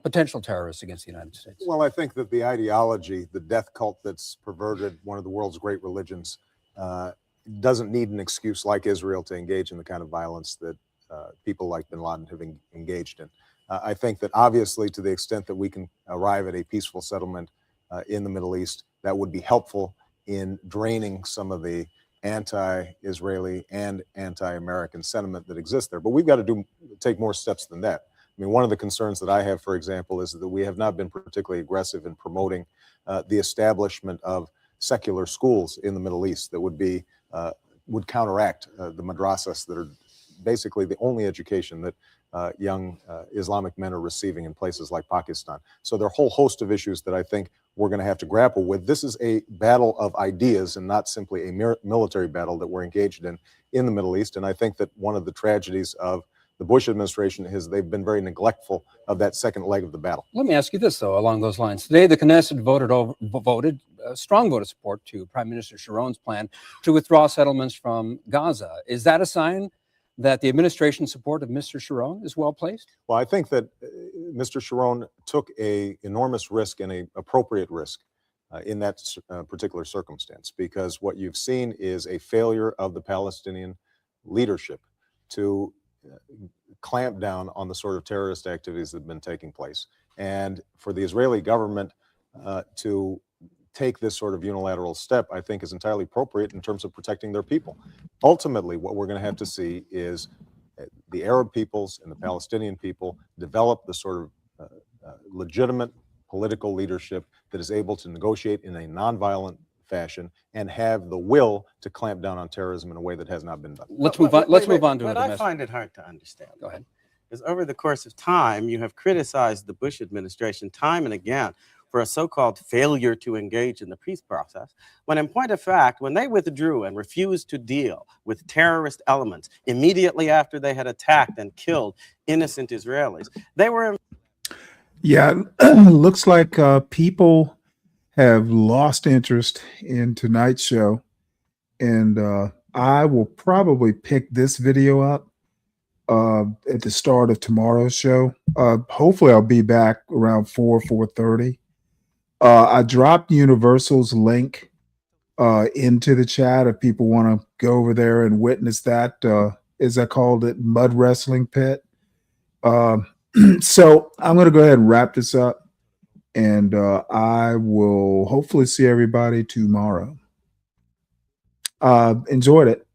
potential terrorists against the United States? Well, I think that the ideology, the death cult that's perverted one of the world's great religions, doesn't need an excuse like Israel to engage in the kind of violence that people like bin Laden have engaged in. I think that obviously, to the extent that we can arrive at a peaceful settlement in the Middle East, that would be helpful in draining some of the anti-Israeli and anti-American sentiment that exists there. But we've got to take more steps than that. I mean, one of the concerns that I have, for example, is that we have not been particularly aggressive in promoting the establishment of secular schools in the Middle East that would counteract the madrasas that are basically the only education that young Islamic men are receiving in places like Pakistan. So there are a whole host of issues that I think we're going to have to grapple with. This is a battle of ideas and not simply a military battle that we're engaged in the Middle East. And I think that one of the tragedies of the Bush administration is they've been very neglectful of that second leg of the battle. Let me ask you this, though, along those lines. Today, the Knesset voted a strong vote of support to Prime Minister Sharon's plan to withdraw settlements from Gaza. Is that a sign that the administration's support of Mr. Sharon is well placed? Well, I think that Mr. Sharon took an enormous risk and an appropriate risk in that particular circumstance, because what you've seen is a failure of the Palestinian leadership to clamp down on the sort of terrorist activities that have been taking place. And for the Israeli government to take this sort of unilateral step, I think is entirely appropriate in terms of protecting their people. Ultimately, what we're going to have to see is the Arab peoples and the Palestinian people develop the sort of legitimate political leadership that is able to negotiate in a nonviolent fashion and have the will to clamp down on terrorism in a way that has not been done. Let's move on. Let's move on to what the I find it hard to understand. Go ahead. Is over the course of time, you have criticized the Bush administration time and again for a so-called failure to engage in the peace process, when in point of fact, when they withdrew and refused to deal with terrorist elements immediately after they had attacked and killed innocent Israelis, they were... Yeah, looks like people have lost interest in tonight's show, and I will probably pick this video up at the start of tomorrow's show. Hopefully I'll be back around 4:30. I dropped Universal's link into the chat if people want to go over there and witness that, as I called it, mud wrestling pit. So I'm going to go ahead and wrap this up, and I will hopefully see everybody tomorrow. Enjoyed it.